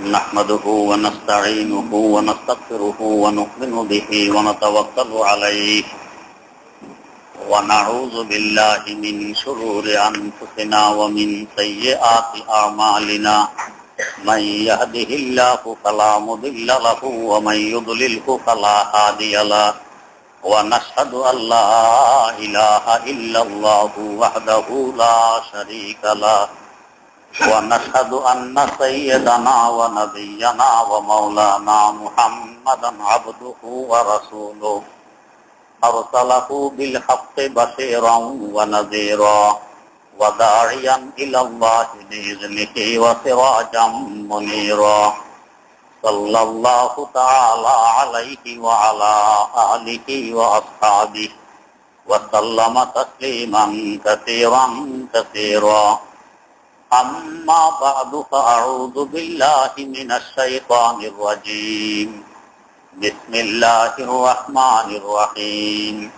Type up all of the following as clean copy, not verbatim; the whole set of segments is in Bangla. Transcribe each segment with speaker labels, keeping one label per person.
Speaker 1: نحمده ونستعينه ونستغفره ونؤمن به ونتوكل عليه ونعوذ بالله من شرور أنفسنا ومن سيئات أعمالنا من يهده الله فلا مضل له ومن يضلله فلا هادي له ونشهد أن لا إله إلا الله وحده لا شريك له ونشهد أن سيدنا ونبينا ومولانا محمدا عبده ورسوله أرسله بالحق بشيرا ونذيرا وداعيا إلى الله بإذنه وسراجا منيرا صلى الله تعالى عليه وعلى آله وأصحابه وسلم تسليما كثيرا كثيرا أما بعد فأعوذ بالله من الشيطان الرجيم بسم الله الرحمن الرحيم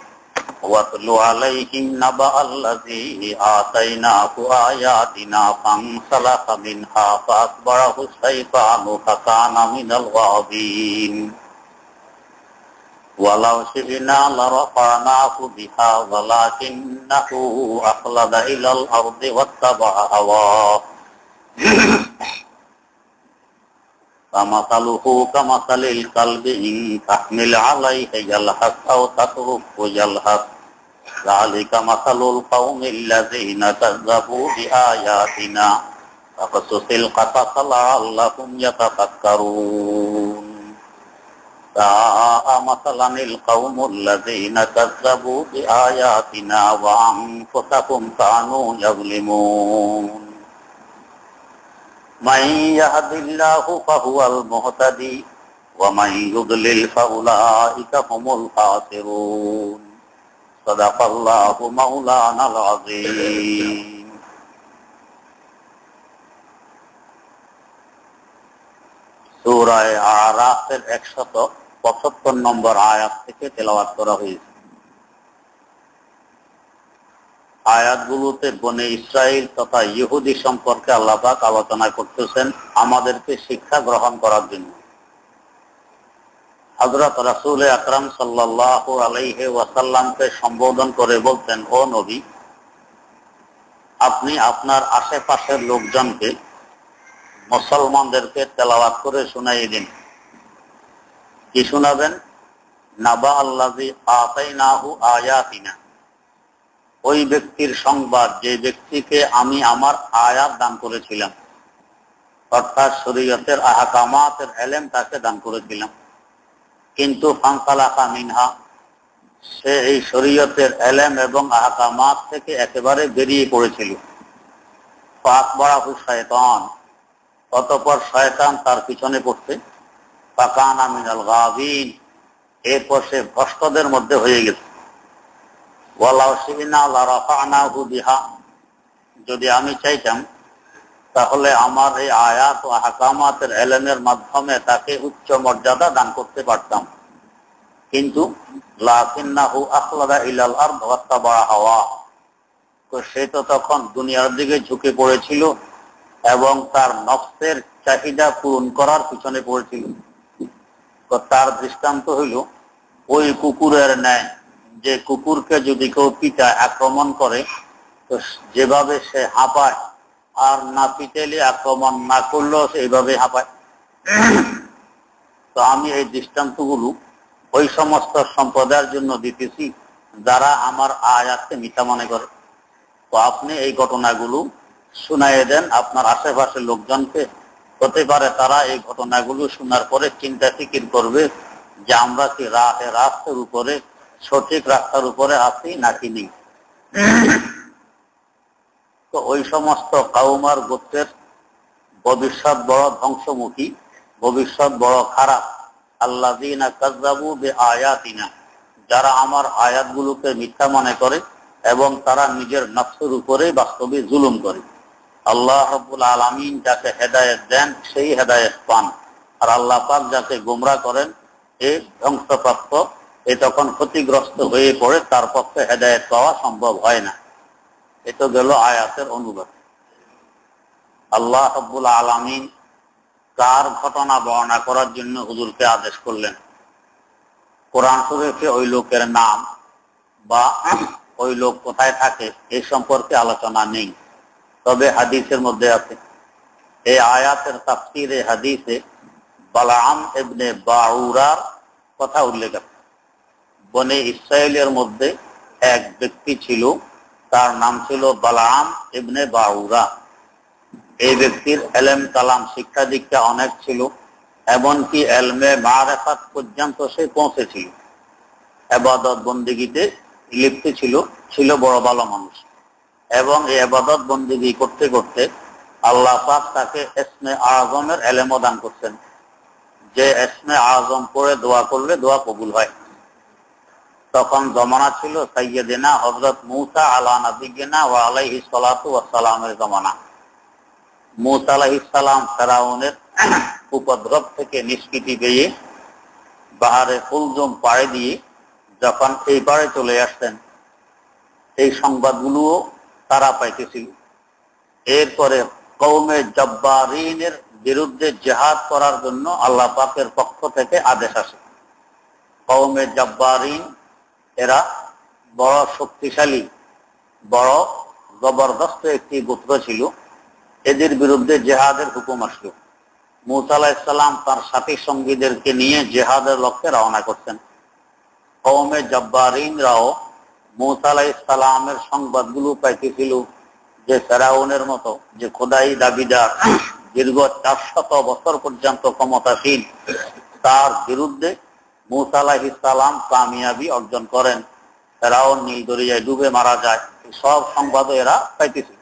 Speaker 1: واتل عليهم نبأ الذي آتيناه آياتنا فانسلخ منها فأتبعه الشيطان فكان من الغاوين ولو شئنا لرفعناه بها ولكنه أخلد إلى الأرض واتبع هواه فمثله كمثل الكلب إن تحمل عليه يلهث أو تتركه يلهث ذلك مثل القوم الذين كذبوا بآياتنا فقصص القصص لعلهم يتفكرون ساء مثلا القوم الذين كذبوا بآياتنا وأنفسهم كانوا يظلمون من يهد الله فهو المهتدي ومن يضلل فأولئك هم الخاسرون صدق الله مولانا العظيم সূরা আরাফের 175 নম্বর আয়াত থেকে তেলাওয়াত করা হয়েছে। আয়াতগুলোতে বনে ইসরাইল তথা ইহুদি সম্পর্কে আল্লাহ পাক আলোচনা করতেছেন আমাদেরকে শিক্ষা গ্রহণ করার জন্য। হযরত রাসূল আকরাম সাল্লাল্লাহু আলাইহি ওয়াসাল্লামকে সম্বোধন করে বলতেন, ও নবী, আপনি আপনার আশেপাশের লোকজনকে, মুসলমানদেরকে তেলাওয়াত করে শুনাইয়ে দিন। কি শোনাবেন? নাবা আল্লাযী আতাইনাহু আয়াতিনা, ওই ব্যক্তির সংবাদ যে ব্যক্তিকে আমি আমার আয়াত দান করেছিলাম, অর্থাৎ শরীয়তের আহকামাতের ইলম তাকে দান করেছিলাম। কিন্তু ফানসালাখা মিনহা, সে এই শরীয়তের ইলম এবং আহকামাত থেকে একেবারে বেরিয়ে পড়েছিল। ফাতবারাহু শায়তান, অতঃপর শয়তান তার পিছনে পড়তে। ফাকানা মিনাল গাবিন, এরপর সে ভ্রষ্টদের মধ্যে হয়ে গেছে। ওয়ালাউ শি'না লারাফা'নাহু বিহা, যদি আমি চাইতাম তাহলে আমার এই আয়াত ও আহকামাতের ইলমের মাধ্যমে তাকে উচ্চ মর্যাদা দান করতে পারতাম। কিন্তু লাকিন্নাহু আখলাদা ইলাল আরদ ওয়াত্তাবা হাওয়া, তো সে তো তখন দুনিয়ার দিকে ঝুঁকে পড়েছিল এবং তার নফসের চাহিদা পূরণ করার পিছনে পড়েছিল। তো তার দৃষ্টান্ত হইল ওই কুকুরের ন্যায়, যে কুকুরকে যদি কেউ পিটায়, আক্রমণ করে, তো যেভাবে সে হাঁপায়, আর না পিটাইলে, আক্রমণ না করলেও সেইভাবে হাঁপায়। তো আমি এই দৃষ্টান্তগুলো ওই সমস্ত সম্প্রদায়ের জন্য দিতেছি যারা আমার আয়াতকে মিথ্যা মনে করে। তো আপনি এই ঘটনাগুলো শুনাইয়ে দেন আপনার আশেপাশের লোকজনকে। হতে পারে তারা এই ঘটনাগুলো শোনার পরে চিন্তা ফিকির করবে যে আমরা কি রাস্তার উপরে, সঠিক রাস্তার উপরে আছি নাকি নেই। তো ওই সমস্ত কওমার গোত্রের ভবিষ্যৎ বড় ধ্বংসমুখী, ভবিষ্যৎ বড় খারাপ। আল্লাযীনা কাযযাবু বিআয়াতিনা, যারা আমার আয়াতগুলোকে মিথ্যা মনে করে এবং তারা নিজের নফসের উপরে বাস্তবে জুলুম করে। আল্লাহ রাব্বুল আলামিন যাকে হেদায়েত দেন সেই হেদায়েত পান, আর আল্লাহ পাক যাকে গোমরা করেন এ ধ্বংসপ্রাপ্ত, এ তখন ক্ষতিগ্রস্ত হয়ে পড়ে, তার পক্ষে হেদায়েত পাওয়া সম্ভব হয় না। এটা গেল আয়াতের অনুবাদ। আল্লাহ রাব্বুল আলামিন কার ঘটনা বর্ণনা করার জন্য হুজুরকে আদেশ করলেন? কোরআন শরীফে ওই লোকের নাম বা ওই লোক কোথায় থাকে এই সম্পর্কে আলোচনা নেই, তবে হাদিসের মধ্যে আছে। এই আয়াতের তাফসীরে হাদিসে বালাম ইবনে বাউরার কথা উল্লেখ আছে। বনে ইসরায়েলের মধ্যে এক ব্যক্তি ছিল, তার নাম ছিল বালাম ইবনে বাউরা। এই ব্যক্তির এলেম কালাম শিক্ষা দীক্ষা অনেক ছিল, এমনকি এলমে মারিফাত পর্যন্ত সে পৌঁছেছিল। ইবাদত বন্দেগীতে লিপ্ত ছিল বড় ভালো মানুষ। এবং এই ইবাদত বন্দেগী করতে করতে আল্লাহ পাক তাকে ইসমে আযমের এলেম দান করতেন, যে ইসমে আযম পড়ে দোয়া করলে দোয়া কবুল হয়। তখন জমানা ছিল সাইয়্যিদিনা হযরত মূসা আলা নবিয়িনা ওয়া আলাইহিস সালাতু ওয়াস সালামের জমানা। মূসা আলাইহিস সালাম ফেরাউনের উপদ্রব থেকে নিষ্কৃতি পেয়ে বাহারে কুলজুম পাড়ি দিয়ে যখন এই পাড়ে চলে আসতেন, এই সংবাদগুলোও তারা পাইতেছিল। এরপরে কওমে জব্বারিনের বিরুদ্ধে জিহাদ করার জন্য আল্লাহ পাকের পক্ষ থেকে আদেশ আসে। কওমে জব্বারিন এরা বড় শক্তিশালী, বড় জবরদস্ত একটি গোত্র ছিল। এদের বিরুদ্ধে জিহাদের হুকুম আসলো। মূসা আলাইহিস সালাম তার সাথী সঙ্গীদেরকে নিয়ে জিহাদের লক্ষ্যে রওনা করতেন। কওমে জব্বারিনরাও মূসা আলাইহিস সালামের সংবাদগুলো পাইতেছিল যে ফেরাউনের মতো, যে খোদাই দাবিদার, দীর্ঘ 400 বছর পর্যন্ত ক্ষমতাসীন, তার বিরুদ্ধে মূসা আলাইহিস সালাম কামিয়াবি অর্জন করেন, ফেরাউন নীল দরিয়ায় ডুবে মারা যায়। সব সংবাদও এরা পাইতেছিল।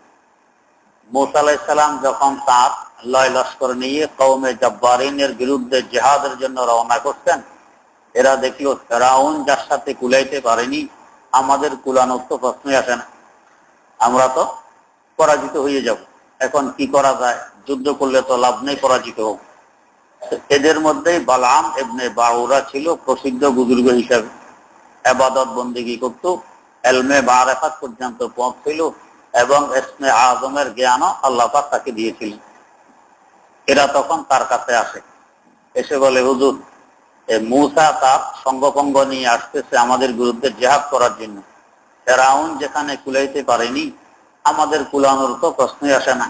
Speaker 1: মূসা আলাইহিস সালাম যখন তার লয় লস্কর নিয়ে কওমে জব্বারিনের বিরুদ্ধে জিহাদের জন্য রওনা করতেন, এরা দেখলো ফেরাউন যার সাথে কুলাইতে পারেনি, আমাদের কুলানোর তো প্রশ্নই আসে না, আমরা তো পরাজিত হয়ে যাব। এখন কি করা যায়? যুদ্ধ করলে তো লাভ নেই, পরাজিত হোক। এদের মধ্যেই বালাম ইবনে বাউরা ছিল প্রসিদ্ধ বুজুর্গ হিসাবে। ইবাদত বন্দেগী করত, এলমে মারিফাত পর্যন্ত পৌঁছছিল এবং ইসমে আযমের জ্ঞানও আল্লাহ পাক তাকে দিয়েছিলেন। এরা তখন তার কাছে আসে, এসে বলে, হুজুর, মূসা তার সঙ্গপঙ্গ নিয়ে আসতেছে আমাদের বিরুদ্ধে জিহাদ করার জন্য। ফেরাউন যেখানে কুলাইতে পারেনি, আমাদের কুলানোর তো প্রশ্নই আসে না।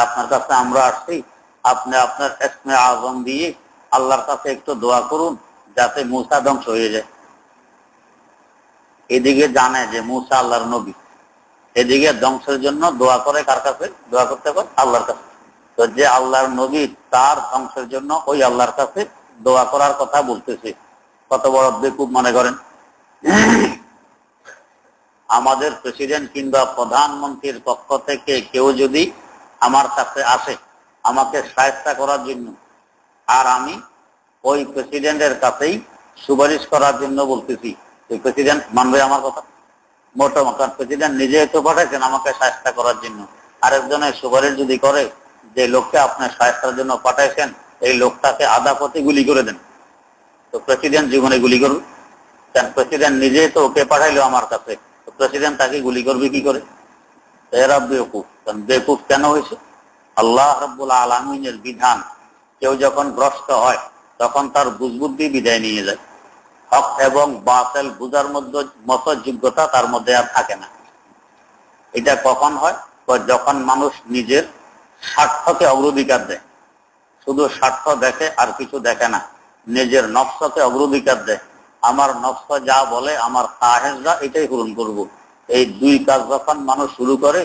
Speaker 1: আপনার কাছে আমরা আসছি, আপনি আপনার ইসমে আযম দিয়ে আল্লাহর কাছে একটু দোয়া করুন যাতে মূসা ধ্বংস হয়ে যায়। এদিকে জানে যে মূসা আল্লাহর নবী, এদিকে ধ্বংসের জন্য দোয়া করে কার কাছে? দোয়া করতে পারে আল্লাহর কাছে। তো যে আল্লাহর নবী, তার ধ্বংসের জন্য ওই আল্লাহর কাছে দোয়া করার কথা বলতেছে। কত বড় বেকুব মনে করেন? আমাদের প্রেসিডেন্ট কিংবা প্রধানমন্ত্রীর পক্ষ থেকে কেউ যদি আমার কাছে আসে আমাকে সাহায্য করার জন্য, আর আমি ওই প্রেসিডেন্টের কাছেই সুপারিশ করার জন্য বলতেছি, ওই প্রেসিডেন্ট মানবে আমার কথা? মোটো কারণ প্রেসিডেন্ট নিজে তো পাঠাইছেন আমাকে সাহায্য করার জন্য, আরেকজনের সুপারিশ যদি করে যে লোককে আপনি সাহায্যের জন্য পাঠাইছেন, এই লোকটাকে আধা পথে গুলি করে দেন, তো প্রেসিডেন্ট জীবনে গুলি করবে? কারণ প্রেসিডেন্ট নিজেই তো ওকে পাঠাইলো আমার কাছে, তো প্রেসিডেন্ট তাকে গুলি করবে কি করে? এরা বেকুফ। কারণ বেকুফ কেন হয়েছে? আল্লাহ রাব্বুল আলামিনের বিধান কেউ যখন ভ্রষ্ট হয় তখন তার বুঝবুদ্ধি বিদায় নিয়ে যায়। হক এবং বাতিল বুঝার মতো যোগ্যতা তার মধ্যে আর থাকে না। এটা কখন হয়? যখন মানুষ নিজের স্বার্থকে অগ্রাধিকার দেয়, শুধু স্বার্থ দেখে আর কিছু দেখে না, নিজের নফসকে অগ্রাধিকার দেয়। আমার নফস যা বলে, আমার খাহেস যা, এটাই পূরণ করব। এই দুই কাজ যখন মানুষ শুরু করে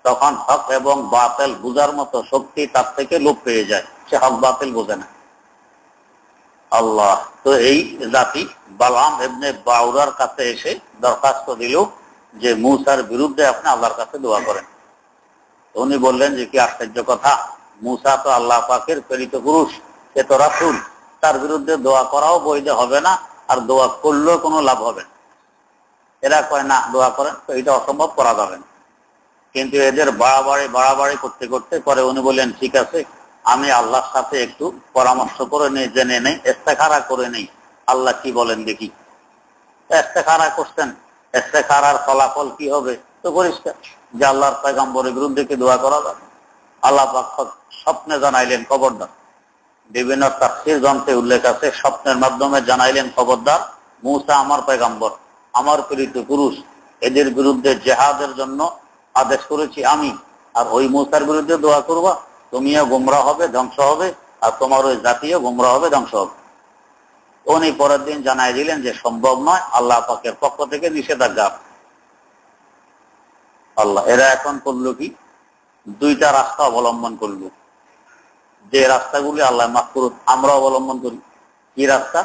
Speaker 1: তখন হক এবং বাতিল বুঝার মতো শক্তি তার থেকে লোপ পেয়ে যায়, সে হক বাতিল বোঝে না। আল্লাহ তো এই জাতি বালাম ইবনে বাউরার কাছে এসে দরখাস্ত দিল যে মূসার বিরুদ্ধে আপনি আল্লাহর কাছে দোয়া করেন। উনি বললেন যে কি আশ্চর্য কথা, মূসা তো আল্লাহ পাকের প্রেরিত পুরুষ, সে তো রাসূল, তার বিরুদ্ধে দোয়া করাও বৈধ হবে না, আর দোয়া করলেও কোনো লাভ হবে না। এরা কয় না, দোয়া করেন, তো এটা অসম্ভব, করা যাবে না। কিন্তু এদের বাড়াবাড়ি করতে করতে পরে উনি বললেন, ঠিক আছে, আমি আল্লাহর সাথে একটু পরামর্শ করে নেই, জেনে নেই, ইস্তেখারা করে নেই, আল্লাহ কি বলেন দেখি। ইস্তেখারা করতেন, ইস্তেখারার ফলাফল কি হবে তো পরিষ্কার, যে আল্লাহর পয়গম্বরের বিরুদ্ধে কি দোয়া করা যাবে? আল্লাহ পাক স্বপ্নে জানাইলেন, খবরদার বিভিন্ন তাফসীর গ্রন্থে উল্লেখ আছে, স্বপ্নের মাধ্যমে জানাইলেন, খবরদার, মূসা আমার পয়গম্বর, আমার প্রেরিত পুরুষ, এদের বিরুদ্ধে জিহাদের জন্য আদেশ করেছি আমি, আর ওই মূসার বিরুদ্ধে দোয়া করবা, তুমিও গোমরাহ হবে, ধ্বংস হবে, আর তোমার ওই জাতীয় গোমরাহ হবে, ধ্বংস হবে। উনি পরের দিন জানাই দিলেন যে সম্ভব নয়, আল্লাহ পাকের পক্ষ থেকে নিষেধাজ্ঞা। আল্লাহ এরা এখন করলো কি, দুইটা রাস্তা অবলম্বন করলো, যে রাস্তাগুলি আল্লাহ মাফ করুন আমরা অবলম্বন করি। কি রাস্তা?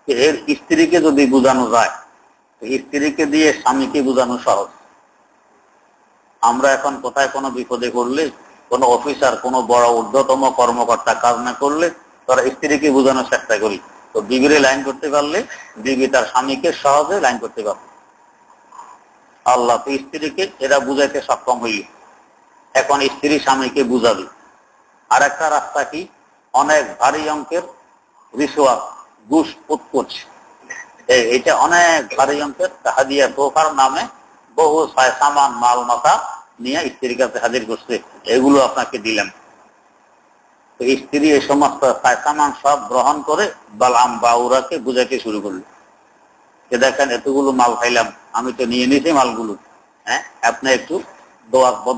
Speaker 1: এর স্ত্রীকে যদি বোঝানো যায়, স্ত্রীকে দিয়ে স্বামীকে বোঝানো সহজ। আমরা এখন কোথায় কোনো বিপদে করলে, কোনো অফিসার, কোনো বড় ঊর্ধ্বতম কর্মকর্তা কাজ না করলে তারা স্ত্রীকে বোঝানোর চেষ্টা করি, তো বিবিরে লাইন করতে পারলে বিবি তার স্বামীকে সহজে লাইন করতে পারবে। আল্লাহ তো স্ত্রীকে এরা বুঝাইতে সক্ষম হইল, এখন স্ত্রী স্বামীকে বুঝাবে। আর একটা রাস্তা কি, অনেক ভারী অঙ্কের রিশওয়াত, ঘুষ করছে, এটা অনেক ভারী অঙ্কের হাদিয়া তোফার নামে বহু সামান মাল মাথা নিয়ে স্ত্রীর কাছে হাজির করছে, এগুলো আপনাকে দিলাম। তো স্ত্রী এই সমস্ত সামান সব গ্রহণ করে বালাম বাউরাকে বুঝাইতে শুরু করলো, যে দেখেন এতগুলো মাল খাইলাম, আমি তো নিয়ে নিছি মালগুলো, হ্যাঁ আপনি একটু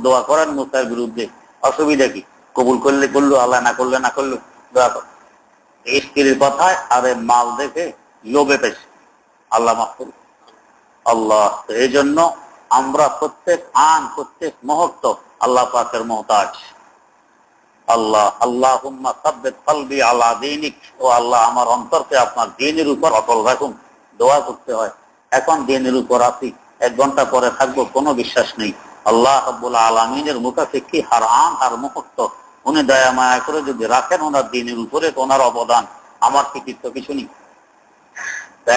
Speaker 1: দোয়া করেন মুসার বিরুদ্ধে, অসুবিধা কি, কবুল করলে করলো, আল্লাহ না করলে না করলো, দোয়া কর। স্ত্রীর কথায় আরে মাল দেখে লোভে পেয়েছে, আল্লাহ মাফ করুন। আল্লাহ এই জন্য আমরা প্রত্যেক প্রত্যেক মুহূর্ত আল্লাহ পাকের মুহতাজ। আল্লাহ আল্লাহুম্মা সাব্বিত কলবি আলা দীনিক, ও আল্লাহ আমার অন্তরকে আপনার দ্বীনের উপর অটল রাখুন, দোয়া করতে হয়। এখন দ্বীনের উপর আছি, 1 ঘন্টা পরে থাকবো, কোনো বিশ্বাস নেই। আল্লাহ রাব্বুল আলামিনের মুখাপেক্ষী হার মুহূর্ত উনি দয়া মায়া করে যদি রাখেন ওনার দ্বীনের উপরে, ওনার অবদান আমার কৃতিত্ব কিছু নেই।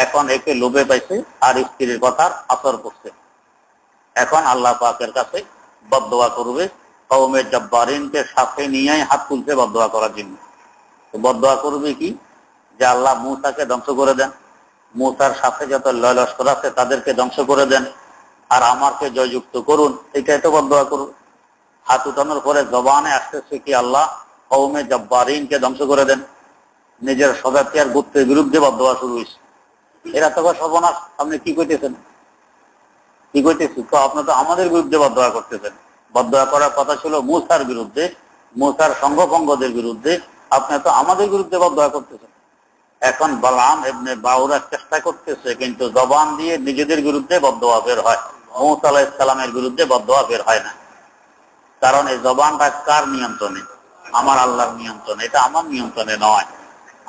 Speaker 1: এখন একে লোভে পাইছে আর স্ত্রীর কথার আসর করছে, এখন আল্লাহ পাকের কাছে বদদোয়া করবে, কওমে জব্বারিনকে সাথে নিয়ে হাত তুলছে বদদোয়া করার জন্য। বদদোয়া করবে কি, যে আল্লাহ মূসাকে ধ্বংস করে দেন, মূসার সাথে যত লস্কর আছে তাদেরকে ধ্বংস করে দেন, আর আমাকে জয়যুক্ত করুন, এটাই তো বদদোয়া করুন। হাত উঠানোর পরে জবানে আসতেছে কি, আল্লাহ কওমে জব্বারিনকে ধ্বংস করে দেন। নিজের সদাতিয়ার গোত্রের বিরুদ্ধে বদদোয়া শুরু হয়েছে। এরা তো সর্বনাশ, আপনি কি করতেছেন, কি করতেছি, তো আপনি তো আমাদের বিরুদ্ধে বদদোয়া করতেছেন। বদদোয়া করার কথা ছিল মূসার বিরুদ্ধে, মূসার সঙ্গভঙ্গদের বিরুদ্ধে, আপনি তো আমাদের বিরুদ্ধে বদদোয়া করতেছেন। এখন বালাম ইবনে বাউরা চেষ্টা করতেছে, কিন্তু জবান দিয়ে নিজেদের বিরুদ্ধে বদদোয়া বের হয়, মূসা আলাইহিস সালামের বিরুদ্ধে বদদোয়া বের হয় না। কারণ এই জবানটা কার নিয়ন্ত্রণে? আমার আল্লাহর নিয়ন্ত্রণে, এটা আমার নিয়ন্ত্রণে নয়।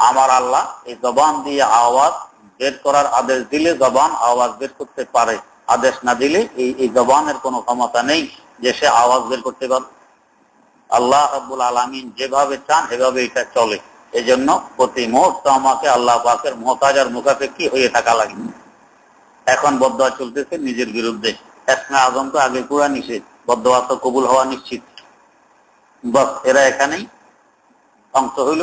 Speaker 1: আমার আল্লাহ এই জবান দিয়ে আওয়াজ বের করার আদেশ দিলে জবান আওয়াজ বের করতে পারে, আদেশ না দিলে এই জবানের কোনো ক্ষমতা নেই যে সে আওয়াজ বের করতে পারে। আল্লাহ রাব্বুল আলামিন যেভাবে চান সেভাবে এটা চলে। এই জন্য প্রতি মুহূর্তে আমাকে আল্লাহ পাকের মুহতাজ আর মুখাপেক্ষী হয়ে থাকা লাগে। এখন বদদোয়া চলতেছে নিজের বিরুদ্ধে। ইসমে আজম তো আগে পুরা নিষেধ, বদদোয়া তো কবুল হওয়া নিশ্চিত। বস এরা এখানেই ধ্বংস হইল,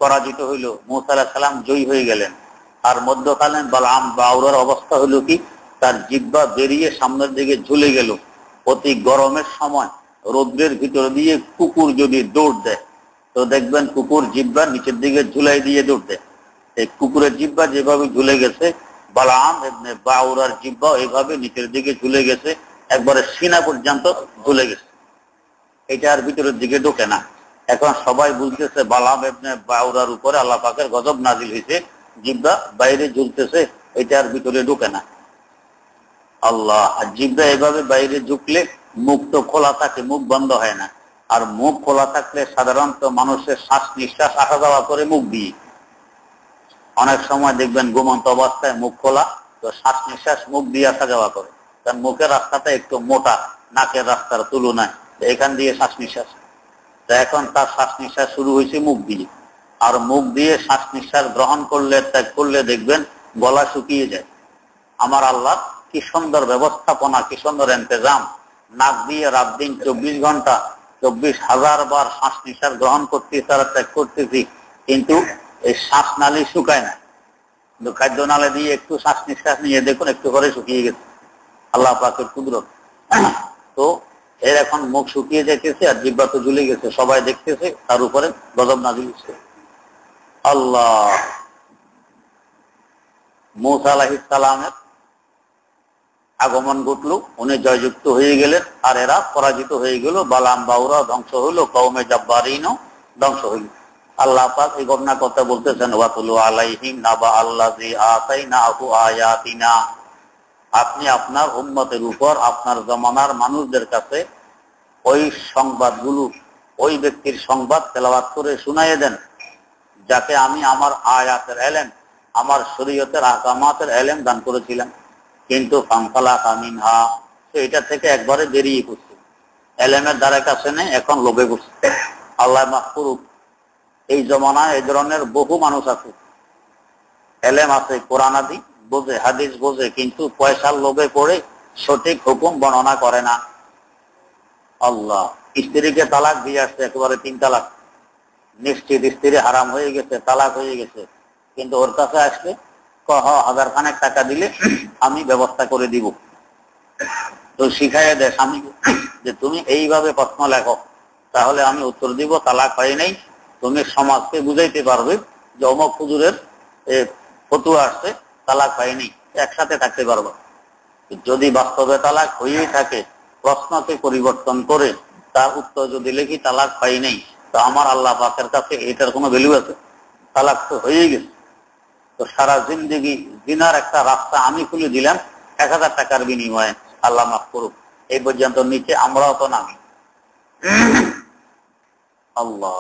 Speaker 1: পরাজিত হইল, মূসা আলাইহিস সালাম জয়ী হয়ে গেলেন। আর মধ্যকালীন বালাম বাউরার অবস্থা হইল কি, তার জিহ্বা বেরিয়ে সামনের দিকে ঝুলে গেল। অতি গরমের সময় রৌদ্রের ভিতর দিয়ে কুকুর যদি দৌড় দেয়, তো দেখবেন কুকুর জিহ্বা নিচের দিকে ঝুলাই দিয়ে দৌড় দেয়। এই কুকুরের জিহ্বা যেভাবে ঝুলে গেছে, বালাম ইবনে বাউরার জিহ্বা এইভাবে নিচের দিকে ঝুলে গেছে, একবারে সিনা পর্যন্ত ঝুলে গেছে, এটা আর ভিতরের দিকে ঢোকে না। এখন সবাই বুঝতেছে বালাম ইবনে বাউরার উপরে আল্লাহ পাকের গজব নাজিল হয়েছে, জিহ্বা বাইরে ঝুলতেছে, এটা আর ভিতরে ঢোকে না। আল্লাহ, জিহ্বা এভাবে বাইরে ঝুঁকলে মুখ তো খোলা থাকে, মুখ বন্ধ হয় না। আর মুখ খোলা থাকলে সাধারণত মানুষের শ্বাস নিঃশ্বাস আসা যাওয়া করে মুখ দিয়ে। অনেক সময় দেখবেন ঘুমন্ত অবস্থায় মুখ খোলা, তো শ্বাস নিঃশ্বাস মুখ দিয়ে আসা যাওয়া করে, কারণ মুখের রাস্তাটা একটু মোটা নাকের রাস্তার তুলনায়, এখান দিয়ে শ্বাস নিঃশ্বাস। তো এখন তার শ্বাস নিঃশ্বাস শুরু হয়েছে মুখ দিয়ে, আর মুখ দিয়ে শ্বাস নিঃশ্বাস গ্রহণ করলে ত্যাগ করলে দেখবেন গলা শুকিয়ে যায়। আমার আল্লাহ কি সুন্দর ব্যবস্থাপনা, কি সুন্দর ইন্তজাম। নাক দিয়ে রাত দিন 24 ঘন্টা 24,000 বার শ্বাস নিঃশ্বাস গ্রহণ করতেছি আর ত্যাগ করতেছি, কিন্তু এই শ্বাস নালী শুকায় না। কিন্তু খাদ্য নালী দিয়ে একটু শ্বাস নিঃশ্বাস নিয়ে দেখুন একটু করে শুকিয়ে গেছে, আল্লাহ পাকের কুদরত। তো এর এখন মুখ শুকিয়ে যাইতেছে আর জিহ্বা তো ঝুলে গেছে, সবাই দেখতেছে, তার উপরে গজব নাযিল হচ্ছে। আল্লাহ, মূসা আলাইহিস সালামের আগমন ঘটল, উনি জয়যুক্ত হয়ে গেলেন, আর এরা পরাজিত হয়ে গেল। বালাম বাউরা ধ্বংস হইল, কওমে জাব্বারিনও ধ্বংস হইল। আল্লাহ পাক এই ঘটনার কথা বলতেছেন, ওয়াতুলু আলাইহিম নাবা আল্লাযী আতাইনাহু আয়াতিনা। আপনি আপনার উম্মতের উপর, আপনার জমানার মানুষদের কাছে ওই সংবাদগুলো, ওই ব্যক্তির সংবাদ তেলাওয়াত করে শুনাইয়ে দেন, যাকে আমি আমার আয়াতের এলেম, আমার শরীয়তের আহকামাতের এলেম দান করেছিলাম। কিন্তু ফানসালাখা মিনহা, সে এটা থেকে একবারে বেরিয়ে পড়ছে, এলেমের দ্বারা কাছে নেই, এখন লোভে পড়ছে। আল্লাহ মাফ করুক, এই জমানায় এই ধরনের বহু মানুষ আছে, এলেম আছে, কোরআন আদি বোঝে, হাদিস বোঝে, কিন্তু পয়সার লোভে পড়ে সঠিক হুকুম বর্ণনা করে না। আল্লাহ, স্ত্রীকে তালাক দিয়ে আসছে, একেবারে 3 তালাক, নিশ্চিত স্ত্রী হারাম হয়ে গেছে, তালাক হয়ে গেছে, কিন্তু ওর কাছে আসলে 1000 খানেক টাকা দিলে আমি ব্যবস্থা করে দিব। তো শিখাইয়া দেয় স্বামীকে যে তুমি এইভাবে প্রশ্ন লেখো, তাহলে আমি উত্তর দিব তালাক হয় নাই। তুমি সমাজকে বুঝাইতে পারবে যে অমুক হুজুরের ফতুয়া আসছে, তালাক হয়নি, একসাথে থাকতে পারবো। যদি বাস্তবে তালাক হয়েই থাকে, প্রশ্নকে পরিবর্তন করে তার উত্তর যদি লিখি তালাক হয় নাই, তো আমার আল্লাহ পাকের কাছে এটার কোনো ভ্যালু আছে? তালাক তো হয়েই গেছে। তো সারা জিন্দেগি জিনার একটা রাস্তা আমি খুলে দিলাম 1000 টাকার বিনিময়ে, আল্লাহ মাফ করুক, এই পর্যন্ত নিচে আমরাও তো নামি। আল্লাহ,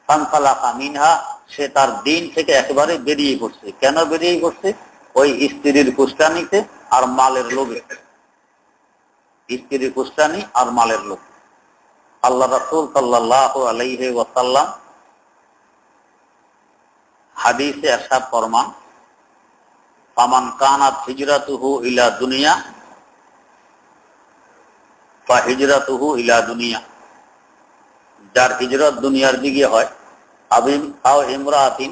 Speaker 1: ফানসালাখা মিনহা, সে তার দিন থেকে একেবারে বেরিয়ে পড়ছে। কেন বেরিয়ে পড়ছে? ওই স্ত্রীর কুষ্টানিতে আর মালের লোভে, স্ত্রীর কুষ্টানি আর মালের লোভ। আল্লাহ রাসূল সাল্লাল্লাহু আলাইহি ওয়াসাল্লাম হাদিসে ইরশাদ ফরমান, ফামান কানাত হিজরাতুহু ইলা দুনিয়া ফা হিজরাতুহু ইলা দুনিয়া, যার হিজরত দুনিয়ার দিকে হয়, আবিন আও ইমরাতিন,